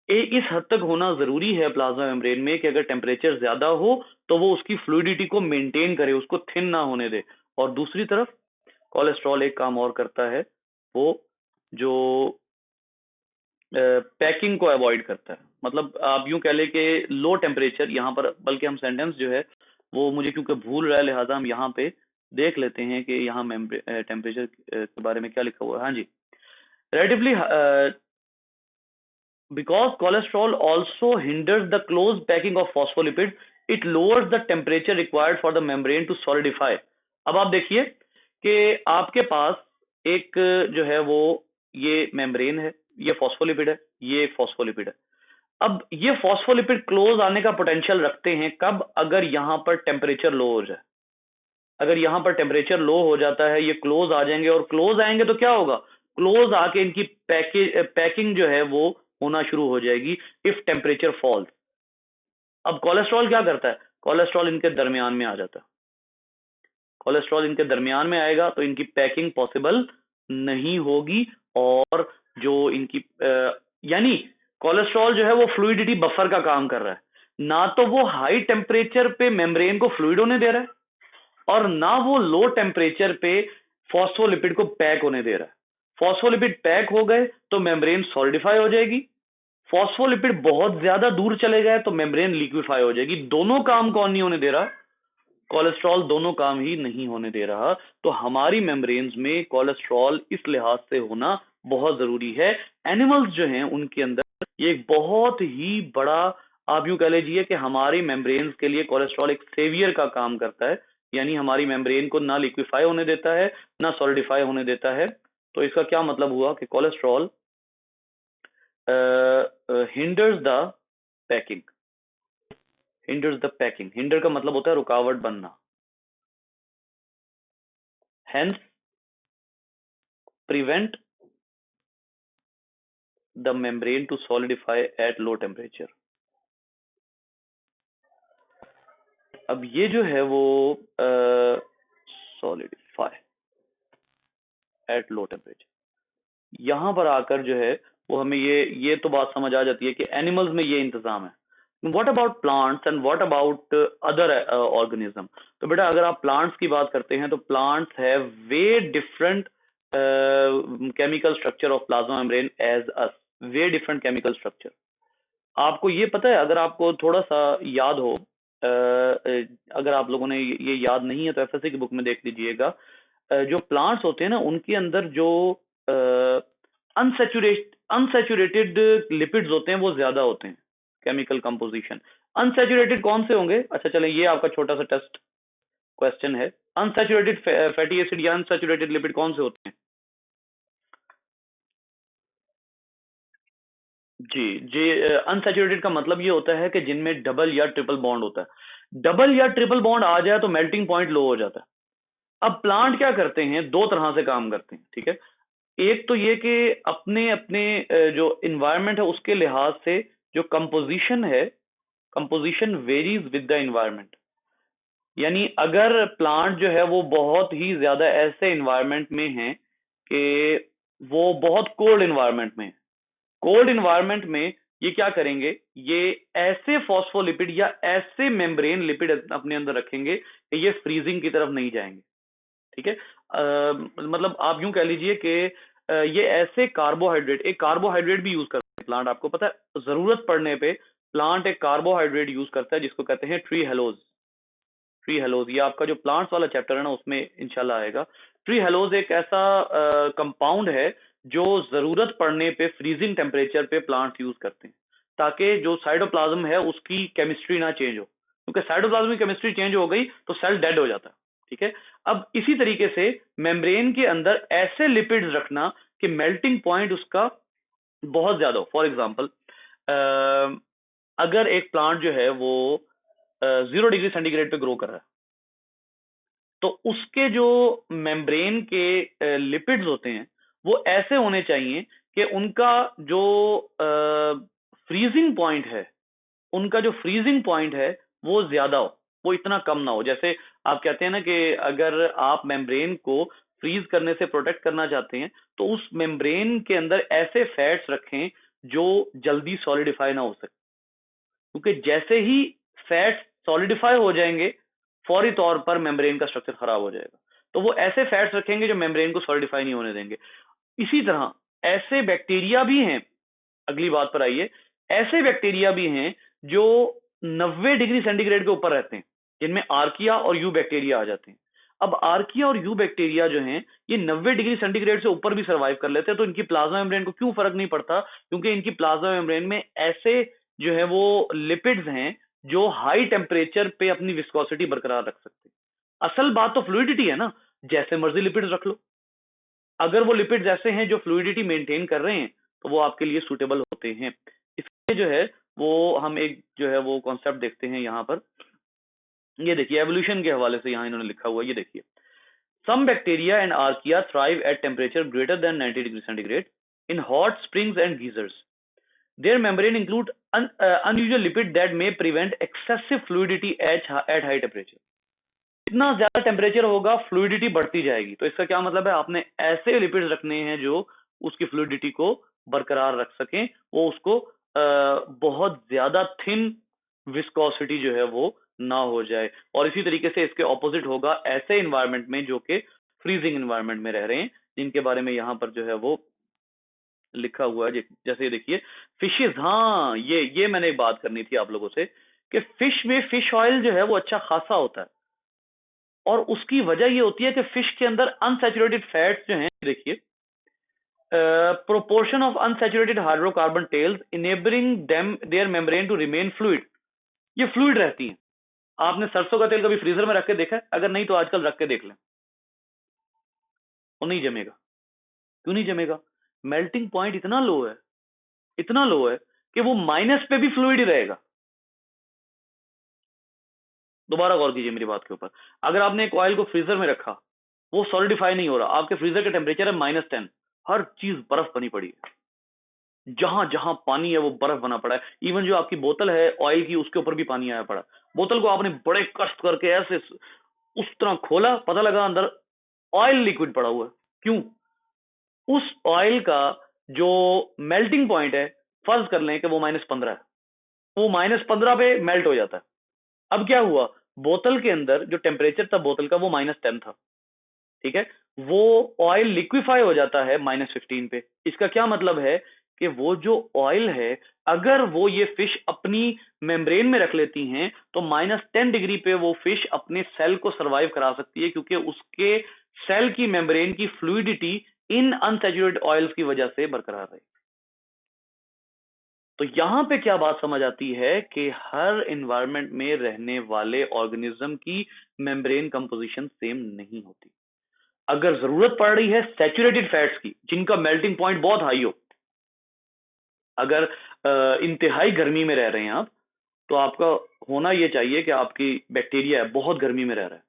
इस हद तक होना जरूरी है प्लाज्मा मेम्ब्रेन में कि अगर टेम्परेचर ज्यादा हो तो वो उसकी फ्लूइडिटी को मेंटेन करे, उसको थिन ना होने दे। और दूसरी तरफ कोलेस्ट्रॉल एक काम और करता है, वो जो पैकिंग को अवॉइड करता है। मतलब आप यूं कह ले कि लो टेम्परेचर, यहाँ पर बल्कि हम सेंटेंस जो है वो मुझे क्योंकि भूल रहा है, लिहाजा हम यहाँ पे देख लेते हैं कि यहाँ टेम्परेचर के बारे में क्या लिखा हुआ है। हाँ जी, relatively because cholesterol also hinders the close packing of phospholipids, it lowers the temperature required for the membrane to solidify। अब आप देखिए कि आपके पास एक जो है वो ये मेम्ब्रेन है, ये फॉस्फोलिपिड है, ये फॉस्फोलिपिड है। अब ये फॉस्फोलिपिड क्लोज आने का पोटेंशियल रखते हैं कब? अगर यहां पर टेम्परेचर लो हो जाए। अगर यहां पर टेम्परेचर लो हो जाता है, ये क्लोज आ जाएंगे, और क्लोज आएंगे तो क्या होगा? क्लोज आके इनकी पैकिंग जो है वो होना शुरू हो जाएगी इफ टेम्परेचर फॉल्स। अब कोलेस्ट्रॉल क्या करता है? कोलेस्ट्रॉल इनके दरमियान में आ जाता है। कोलेस्ट्रॉल इनके दरमियान में आएगा तो इनकी पैकिंग पॉसिबल नहीं होगी, और जो इनकी यानी कोलेस्ट्रॉल जो है वो फ्लूइडिटी बफर का काम कर रहा है। ना तो वो हाई टेम्परेचर पे मेम्ब्रेन को फ्लूइड होने दे रहा है, और ना वो लो टेम्परेचर पे फॉस्फोलिपिड को पैक होने दे रहा है। फॉस्फोलिपिड पैक हो गए तो मेम्ब्रेन सॉलिडिफाई हो जाएगी, फॉस्फोलिपिड बहुत ज्यादा दूर चले गए तो मेम्ब्रेन लिक्विफाई हो जाएगी। दोनों काम कौन नहीं होने दे रहा? कोलेस्ट्रॉल दोनों काम ही नहीं होने दे रहा। तो हमारी मेम्ब्रेन्स में कोलेस्ट्रॉल इस लिहाज से होना बहुत जरूरी है। एनिमल्स जो हैं उनके अंदर ये एक बहुत ही बड़ा, आप यूं कह लीजिए कि हमारी मेम्ब्रेन्स के लिए कोलेस्ट्रॉल एक सेवियर का काम करता है, यानी हमारी मेम्ब्रेन को ना लिक्विफाई होने देता है ना सॉलिडिफाई होने देता है। तो इसका क्या मतलब हुआ कि cholesterol hinders the packing. Hinders the packing, hinder का मतलब होता है रुकावट बनना। Hence prevent the membrane to solidify at low temperature। अब ये जो है वो solidify at low temperature, यहां पर आकर जो है वो हमें ये तो बात समझ आ जाती है कि एनिमल्स में ये इंतजाम है। What about plants and what about other organism? तो बेटा अगर आप प्लांट्स की बात करते हैं तो plants have way different chemical structure of plasma membrane as us, way different chemical structure. आपको ये पता है, अगर आपको थोड़ा सा याद हो, अगर आप लोगों ने ये याद नहीं है तो एफएससी की बुक में देख लीजिएगा। जो प्लांट्स होते हैं ना उनके अंदर जो अनसैचुरेटेड लिपिड्स होते हैं वो ज्यादा होते हैं। केमिकल कंपोजिशन अनसैचुरेटेड कौन से होंगे? अच्छा चलें, ये आपका छोटा सा टेस्ट क्वेश्चन है। अनसैचुरेटेड फैटी एसिड या अनसैचुरेटेड लिपिड कौन से होते हैं? जी जी, अनसैचुरेटेड का मतलब ये होता है कि जिनमें डबल या ट्रिपल बॉन्ड होता है। डबल या ट्रिपल बॉन्ड आ जाए तो मेल्टिंग पॉइंट लो हो जाता है। अब प्लांट क्या करते हैं, दो तरह से काम करते हैं, ठीक है। एक तो ये कि अपने अपने जो इन्वायरमेंट है उसके लिहाज से जो कंपोजिशन है, composition varies with the environment. यानी अगर प्लांट जो है वो बहुत ही ज्यादा ऐसे इन्वायरमेंट में है कि वो बहुत कोल्ड इन्वायरमेंट में है, कोल्ड इन्वायरमेंट में ये क्या करेंगे, ये ऐसे फॉस्फोलिपिड या ऐसे मेम्ब्रेन लिपिड अपने अंदर रखेंगे कि ये फ्रीजिंग की तरफ नहीं जाएंगे, ठीक है। मतलब आप यूं कह लीजिए कि ये ऐसे कार्बोहाइड्रेट, एक कार्बोहाइड्रेट भी यूज करते हैं प्लांट, आपको पता है जरूरत पड़ने पे प्लांट एक कार्बोहाइड्रेट यूज करता है जिसको कहते हैं ट्री हेलोज। ट्री हेलोज, ये आपका जो प्लांट्स वाला चैप्टर है ना उसमें इंशाल्लाह आएगा। ट्री हेलोज एक ऐसा कंपाउंड है जो जरूरत पड़ने पे फ्रीजिंग टेम्परेचर पे प्लांट्स यूज करते हैं ताकि जो साइटोप्लाज्म है उसकी केमिस्ट्री ना चेंज हो, क्योंकि साइटोप्लाज्म की केमिस्ट्री चेंज हो गई तो सेल डेड हो जाता है, ठीक है। अब इसी तरीके से मेम्ब्रेन के अंदर ऐसे लिपिड्स रखना कि मेल्टिंग पॉइंट उसका बहुत ज्यादा हो। फॉर एग्जाम्पल, अगर एक प्लांट जो है वो 0 डिग्री सेंटीग्रेड पे ग्रो कर रहा है तो उसके जो मेम्ब्रेन के लिपिड्स होते हैं वो ऐसे होने चाहिए कि उनका जो फ्रीजिंग पॉइंट है, उनका जो फ्रीजिंग पॉइंट है वो ज्यादा हो, वो इतना कम ना हो। जैसे आप कहते हैं ना कि अगर आप मेम्ब्रेन को फ्रीज करने से प्रोटेक्ट करना चाहते हैं तो उस मेम्ब्रेन के अंदर ऐसे फैट्स रखें जो जल्दी सॉलिडिफाई ना हो सके, क्योंकि जैसे ही फैट्स सॉलिडिफाई हो जाएंगे फौरी तौर पर मेम्ब्रेन का स्ट्रक्चर खराब हो जाएगा। तो वो ऐसे फैट्स रखेंगे जो मेम्ब्रेन को सॉलिडिफाई नहीं होने देंगे। इसी तरह ऐसे बैक्टीरिया भी हैं, अगली बात पर आइए, ऐसे बैक्टीरिया भी हैं जो 90 डिग्री सेंटीग्रेड के ऊपर रहते हैं, जिनमें आर्किया और यू बैक्टीरिया आ जाते हैं। अब आर्किया और यू बैक्टीरिया जो हैं ये 90 डिग्री सेंटीग्रेड से ऊपर भी सर्वाइव कर लेते हैं, तो इनकी प्लाज्मा मेम्ब्रेन को क्यों फर्क नहीं पड़ता? क्योंकि इनकी प्लाज्मा मेम्ब्रेन में ऐसे जो है वो लिपिड्स हैं जो हाई टेम्परेचर पे अपनी विस्कोसिटी बरकरार रख सकते हैं। असल बात तो फ्लूइडिटी है ना, जैसे मर्जी लिपिड्स रख लो, अगर वो लिपिड्स ऐसे हैं जो फ्लूइडिटी मेंटेन कर रहे हैं तो वो आपके लिए सूटेबल होते हैं। इसलिए जो है वो हम एक जो है वो कॉन्सेप्ट देखते हैं यहाँ पर। ये देखिए एवोल्यूशन के हवाले से यहाँ इन्होंने लिखा हुआ है, ये देखिए, some bacteria and archaea thrive at temperature greater than 90 degree centigrade in hot springs and geysers. Their membrane include unusual lipid that may prevent excessive fluidity at high temperature। जितना ज्यादा टेम्परेचर होगा फ्लूइडिटी बढ़ती जाएगी, तो इसका क्या मतलब है, आपने ऐसे लिपिड्स रखने हैं जो उसकी फ्लूइडिटी को बरकरार रख सकें, वो उसको बहुत ज्यादा थिन विस्कोसिटी जो है वो ना हो जाए। और इसी तरीके से इसके ऑपोजिट होगा ऐसे इन्वायरमेंट में जो कि फ्रीजिंग इन्वायरमेंट में रह रहे हैं, जिनके बारे में यहाँ पर जो है वो लिखा हुआ है। जैसे देखिए फिशेज, हाँ ये मैंने एक बात करनी थी आप लोगों से कि फिश में फिश ऑयल जो है वो अच्छा खासा होता है। और उसकी वजह ये होती है कि फिश के अंदर अनसैचुरेटेड फैट्स जो हैं, देखिए, proportion of unsaturated hydrocarbon tails enabling them their membrane to remain fluid, ये फ्लूइड रहती हैं। आपने सरसों का तेल कभी फ्रीजर में रख के देखा है? अगर नहीं तो आजकल रख के देख लें, वो नहीं जमेगा। क्यों नहीं जमेगा? मेल्टिंग पॉइंट इतना लो है, इतना लो है कि वो माइनस पे भी फ्लूइड ही रहेगा। दोबारा गौर कीजिए मेरी बात के ऊपर। अगर आपने एक ऑयल को फ्रीजर में रखा, वो सॉलिडिफाई नहीं हो रहा, आपके फ्रीजर का टेम्परेचर है -10, हर चीज बर्फ बनी पड़ी है, जहां जहां पानी है वो बर्फ बना पड़ा है। इवन जो आपकी बोतल है ऑयल की, उसके ऊपर भी पानी आया पड़ा। बोतल को आपने बड़े कष्ट करके ऐसे उस तरह खोला, पता लगा अंदर ऑयल लिक्विड पड़ा हुआ है। क्यों? उस ऑयल का जो मेल्टिंग पॉइंट है, फर्ज कर लें कि वो -15 है, वो -15 पे मेल्ट हो जाता है। अब क्या हुआ, बोतल के अंदर जो टेम्परेचर था बोतल का वो -10 था, ठीक है, वो ऑयल लिक्विफाई हो जाता है -15 पे। इसका क्या मतलब है कि वो जो ऑयल है, अगर वो ये फिश अपनी मेम्ब्रेन में रख लेती हैं तो -10 डिग्री पे वो फिश अपने सेल को सरवाइव करा सकती है, क्योंकि उसके सेल की मेम्ब्रेन की फ्लूइडिटी इन अनसैचुरेटेड ऑयल्स की वजह से बरकरार रही। तो यहां पे क्या बात समझ आती है कि हर एनवायरनमेंट में रहने वाले ऑर्गेनिज्म की मेम्ब्रेन कंपोजिशन सेम नहीं होती। अगर जरूरत पड़ रही है सैचुरेटेड फैट्स की, जिनका मेल्टिंग पॉइंट बहुत हाई हो, अगर इंतहाई गर्मी में रह रहे हैं आप, तो आपका होना यह चाहिए कि आपकी बैक्टीरिया है बहुत गर्मी में रह रहा है,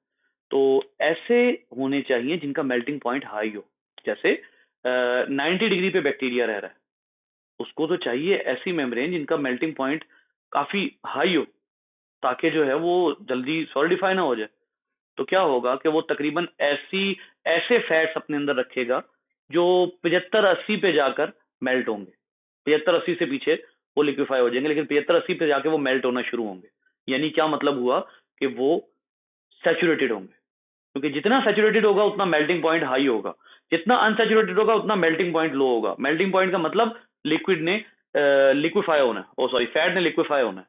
तो ऐसे होने चाहिए जिनका मेल्टिंग पॉइंट हाई हो। जैसे 90 डिग्री पे बैक्टीरिया रह रहा है, उसको तो चाहिए ऐसी मेम्ब्रेन जिनका मेल्टिंग पॉइंट काफी हाई हो, ताकि जो है वो जल्दी सॉलिडिफाई ना हो जाए। तो क्या होगा कि वो तकरीबन ऐसे फैट्स अपने अंदर रखेगा जो 75-80 पे जाकर मेल्ट होंगे। 75-80 से पीछे वो लिक्विफाई हो जाएंगे, लेकिन 75-80 पे जाके वो मेल्ट होना शुरू होंगे। यानी क्या मतलब हुआ कि वो सैचुरेटेड होंगे, क्योंकि जितना सैचुरेटेड होगा उतना मेल्टिंग पॉइंट हाई होगा, जितना अनसैचुरेटेड होगा उतना मेल्टिंग पॉइंट लो होगा। मेल्टिंग पॉइंट का मतलब लिक्विड ने लिक्विफाई होना है, ओ सॉरी, फैट ने लिक्विफाई होना है।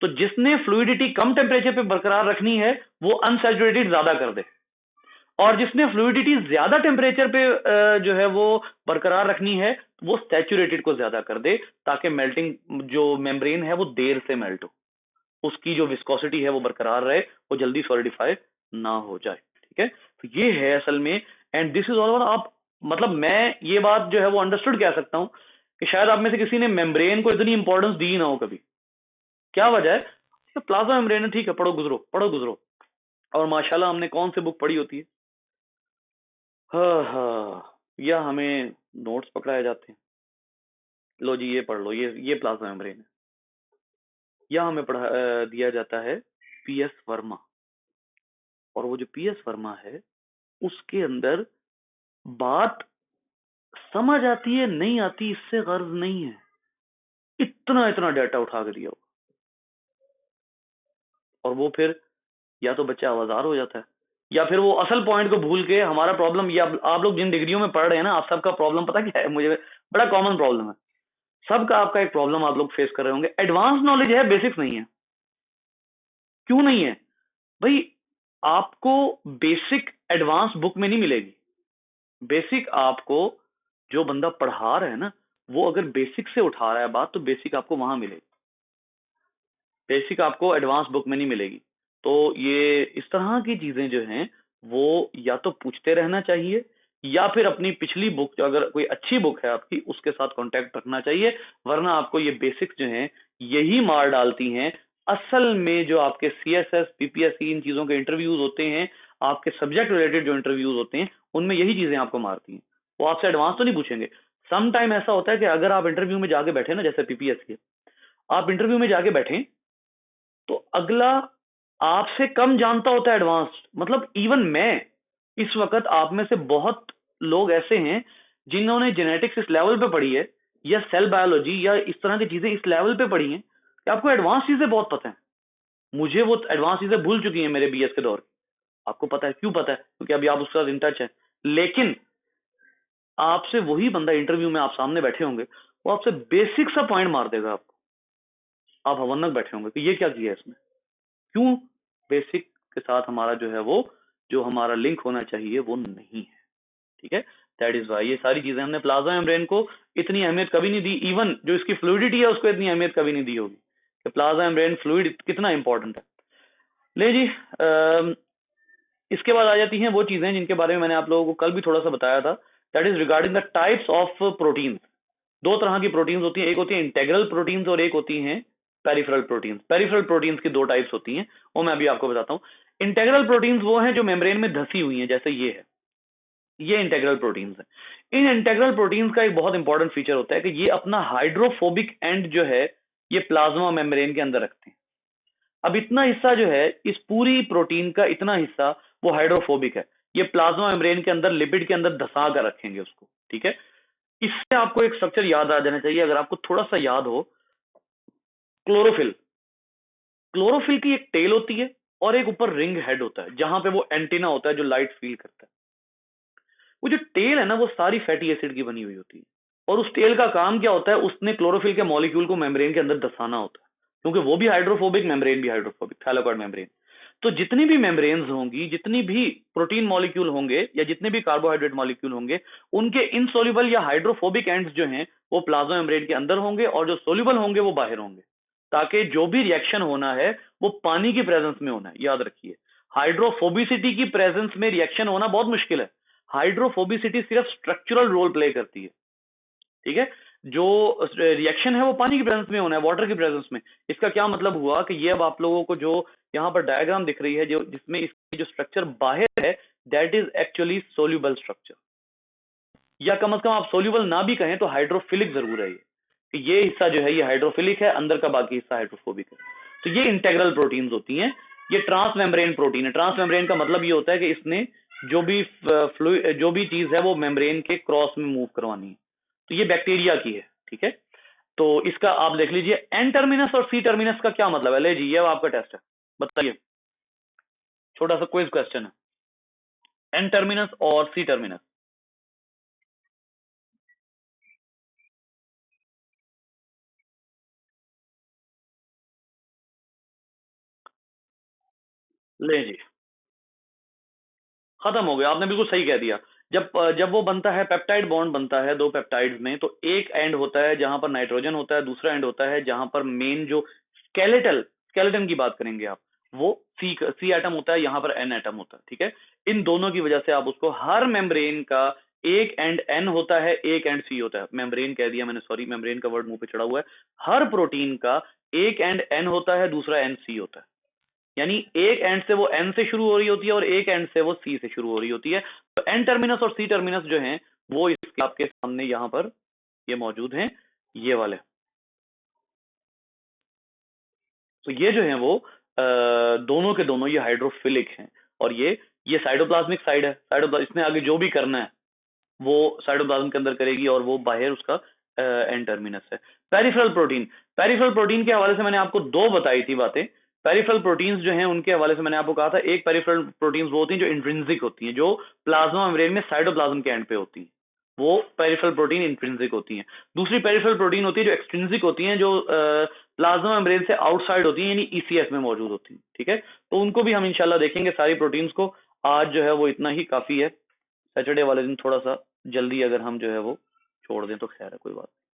तो जिसने फ्लूइडिटी कम टेम्परेचर पे बरकरार रखनी है वो अनसैचुरेटेड ज्यादा कर दे, और जिसने फ्लूइडिटी ज्यादा टेम्परेचर पे जो है वो बरकरार रखनी है वो सैचुरेटेड को ज्यादा कर दे, ताकि मेल्टिंग जो मेम्ब्रेन है वो देर से मेल्ट हो, उसकी जो विस्कोसिटी है वो बरकरार रहे, वो जल्दी सॉलिडिफाई ना हो जाए। ठीक है, तो ये है असल में, and this is all over. आप मतलब मैं ये बात जो है वो अंडरस्टूड कह सकता हूं कि शायद आप में से किसी ने मेम्ब्रेन को इतनी इंपॉर्टेंस दी ना हो कभी। क्या वजह है? तो प्लाज्मा मेम्ब्रेन है, ठीक है, पढ़ो गुजरो, पढ़ो गुजरो। और माशाल्लाह हमने कौन से बुक पढ़ी होती है? हाँ हाँ, या हमें नोट्स पकड़ाए जाते हैं, लो जी ये पढ़ लो, ये प्लाज्मा मेम्ब्रेन है। या हमें दिया जाता है पीएस वर्मा, और वो जो पीएस वर्मा है उसके अंदर बात समझ आती है नहीं आती इससे गर्ज नहीं है, इतना इतना डाटा उठा के दिया हो। और वो फिर या तो बच्चा आवाजार हो जाता है, या फिर वो असल पॉइंट को भूल के, हमारा प्रॉब्लम ये, आप लोग जिन डिग्रियों में पढ़ रहे हैं ना, आप सबका प्रॉब्लम पता क्या है? मुझे बड़ा कॉमन प्रॉब्लम है सबका। आपका एक प्रॉब्लम आप लोग फेस कर रहे होंगे, एडवांस नॉलेज है, बेसिक्स नहीं है। क्यों नहीं है भाई? आपको बेसिक एडवांस बुक में नहीं मिलेगी। बेसिक आपको जो बंदा पढ़ा रहा है ना, वो अगर बेसिक से उठा रहा है बात, तो बेसिक आपको वहां मिलेगी, बेसिक आपको एडवांस बुक में नहीं मिलेगी। तो ये इस तरह की चीजें जो हैं वो या तो पूछते रहना चाहिए, या फिर अपनी पिछली बुक, अगर कोई अच्छी बुक है आपकी, उसके साथ कांटेक्ट रखना चाहिए। वरना आपको ये बेसिक्स जो हैं यही मार डालती हैं। असल में जो आपके सीएसएस पीपीएससी इन चीजों के इंटरव्यूज होते हैं, आपके सब्जेक्ट रिलेटेड जो इंटरव्यूज होते हैं, उनमें यही चीजें आपको मारती हैं। वो आपसे एडवांस तो नहीं पूछेंगे। सम टाइम ऐसा होता है कि अगर आप इंटरव्यू में जाके बैठे ना, जैसे पीपीएससी, आप इंटरव्यू में जाके बैठे तो अगला आपसे कम जानता होता है एडवांस। मतलब इवन मैं इस वक्त आप में से बहुत लोग ऐसे हैं जिन्होंने जेनेटिक्स इस लेवल पे पढ़ी है, या सेल बायोलॉजी या इस तरह की चीजें इस लेवल पे पढ़ी हैं कि आपको एडवांस चीजें बहुत पता है। मुझे वो एडवांस चीजें भूल चुकी हैं मेरे बीएस के दौर की। आपको पता है, क्यों पता है? क्योंकि अभी आप उसके साथ इन टच है। लेकिन आपसे वही बंदा इंटरव्यू में आप सामने बैठे होंगे, वो आपसे बेसिक सा पॉइंट मार देगा आपको। आप हवन्नक बैठे होंगे कि ये क्या किया इसमें, क्यों? बेसिक के साथ हमारा जो है वो जो हमारा लिंक होना चाहिए वो नहीं है, ठीक है। दैट इज वाई ये सारी चीजें हमने प्लाज्मा मेम्ब्रेन को इतनी अहमियत कभी नहीं दी, इवन जो इसकी फ्लूइडिटी है उसको इतनी अहमियत कभी नहीं दी होगी कि प्लाज्मा मेम्ब्रेन फ्लूइड कितना इंपॉर्टेंट है। ले जी, इसके बाद आ जाती हैं वो चीजें जिनके बारे में मैंने आप लोगों को कल भी थोड़ा सा बताया था, that is regarding the types of proteins. दो तरह की प्रोटीन्स होती हैं, एक होती है इंटेग्रल प्रोटीन्स और एक होती हैं पेरिफेरल प्रोटीन्स। पेरिफेरल प्रोटीन्स की दो टाइप्स होती हैं, वो मैं अभी आपको बताता हूँ। इंटेग्रल प्रोटीन्स वो हैं जो मेम्ब्रेन में धसी हुई हैं, जैसे ये है, ये इंटेग्रल प्रोटीन्स है। इन इंटेग्रल प्रोटीन्स का एक बहुत इंपॉर्टेंट फीचर होता है कि ये अपना हाइड्रोफोबिक एंड जो है ये प्लाज्मा मेम्ब्रेन के अंदर रखते हैं। अब इतना हिस्सा जो है इस पूरी प्रोटीन का, इतना हिस्सा वो हाइड्रोफोबिक है, ये प्लाज्मा मेम्ब्रेन के अंदर लिपिड के अंदर धसा कर रखेंगे उसको, ठीक है। इससे आपको एक स्ट्रक्चर याद आ जाना चाहिए, अगर आपको थोड़ा सा याद हो, क्लोरोफिल। क्लोरोफिल की एक टेल होती है और एक ऊपर रिंग हेड होता है जहां पे वो एंटीना होता है जो लाइट फील करता है। वो जो टेल है ना वो सारी फैटी एसिड की बनी हुई होती है, और उस टेल का काम क्या होता है, उसने क्लोरोफिल के मॉलिक्यूल को मेम्ब्रेन के अंदर दसाना होता है, क्योंकि वो भी हाइड्रोफोबिक, मेम्ब्रेन भी हाइड्रोफोबिक, थैलाकॉइड मेम्ब्रेन। तो जितनी भी मेम्ब्रेन्स होंगी, जितनी भी प्रोटीन मॉलिक्यूल होंगे या जितने भी कार्बोहाइड्रेट मॉलिक्यूल होंगे, उनके इनसोल्यूबल या हाइड्रोफोबिक एंड्स जो हैं वो प्लाज्मा मेम्ब्रेन के अंदर होंगे और जो सोल्यूबल होंगे वो बाहर होंगे, ताकि जो भी रिएक्शन होना है वो पानी की प्रेजेंस में होना है। याद रखिए, हाइड्रोफोबिसिटी की प्रेजेंस में रिएक्शन होना बहुत मुश्किल है। हाइड्रोफोबिसिटी सिर्फ स्ट्रक्चरल रोल प्ले करती है, ठीक है। जो रिएक्शन है वो पानी की प्रेजेंस में होना है, वाटर की प्रेजेंस में। इसका क्या मतलब हुआ कि ये अब आप लोगों को जो यहाँ पर डायग्राम दिख रही है, जो जिसमें इसकी जो स्ट्रक्चर बाहर है, that is actually soluble structure, या कम से कम आप सोल्यूबल ना भी कहें तो हाइड्रोफिलिक जरूर है ये, कि ये हिस्सा जो है ये हाइड्रोफिलिक है, अंदर का बाकी हिस्सा हाइड्रोफोबिक है। तो ये इंटेग्रल प्रोटीन्स होती हैं। ये ट्रांस मेम्ब्रेन प्रोटीन है। ट्रांस मेम्ब्रेन का मतलब ये होता है कि इसने जो भी चीज है वो मेम्ब्रेन के क्रॉस में मूव करवानी है। तो ये बैक्टीरिया की है, ठीक है। तो इसका आप देख लीजिए, एन टर्मिनस और सी टर्मिनस का क्या मतलब है। ले जी, ये आपका टेस्ट है, बताइए, छोटा सा क्विज क्वेश्चन है, एन टर्मिनस और सी टर्मिनस। ले जी, खत्म हो गया, आपने बिल्कुल सही कह दिया। जब जब वो बनता है, पेप्टाइड बॉन्ड बनता है दो पेप्टाइड्स में, तो एक एंड होता है जहां पर नाइट्रोजन होता है, दूसरा एंड होता है जहां पर मेन जो स्केलेटन की बात करेंगे आप, वो सी एटम होता है, यहाँ पर एन एटम होता है, ठीक है। इन दोनों की वजह से आप उसको, हर मेम्ब्रेन का एक एंड एन होता है, एक एंड सी होता है। मेम्ब्रेन कह दिया मैंने, सॉरी, मेम्ब्रेन का वर्ड मुंह पे चढ़ा हुआ है। हर प्रोटीन का एक एंड एन होता है, दूसरा एंड सी होता है, यानी एक एंड से वो एन से शुरू हो रही होती है और एक एंड से वो सी से शुरू हो रही होती है। तो एन टर्मिनस और सी टर्मिनस जो हैं वो इसके आपके सामने यहाँ पर ये मौजूद हैं, ये वाले। तो ये जो है वो दोनों के दोनों ये हाइड्रोफिलिक हैं, और ये साइटोप्लाज्मिक साइड है। साइटोप्लाज्म, इसने आगे जो भी करना है वो साइटोप्लाज्म के अंदर करेगी, और वो बाहर उसका एन टर्मिनस है। पेरिफेरल प्रोटीन, पेरिफेरल प्रोटीन के हवाले से मैंने आपको दो बताई थी बातें। पेरिफेरल प्रोटीन्स जो हैं उनके हवाले से मैंने आपको कहा था, एक पेरिफेरल प्रोटीन्स वो होती हैं जो इंट्रिंसिक होती हैं, जो प्लाज्मा मेम्ब्रेन में साइटोप्लाज्म के एंड पे होती हैं, वो पेरिफेरल प्रोटीन इंट्रिंसिक होती हैं। दूसरी पेरिफेरल प्रोटीन होती है जो एक्सट्रिंसिक होती हैं, जो प्लाज्मा मेम्ब्रेन से आउटसाइड होती हैं, यानी ईसीएस में मौजूद होती हैं, ठीक है। तो उनको भी हम इंशाल्लाह देखेंगे, सारी प्रोटीन्स को। आज जो है वो इतना ही काफी है। सैटरडे वाले दिन थोड़ा सा जल्दी अगर हम जो है वो छोड़ दें तो खैर है, कोई बात नहीं।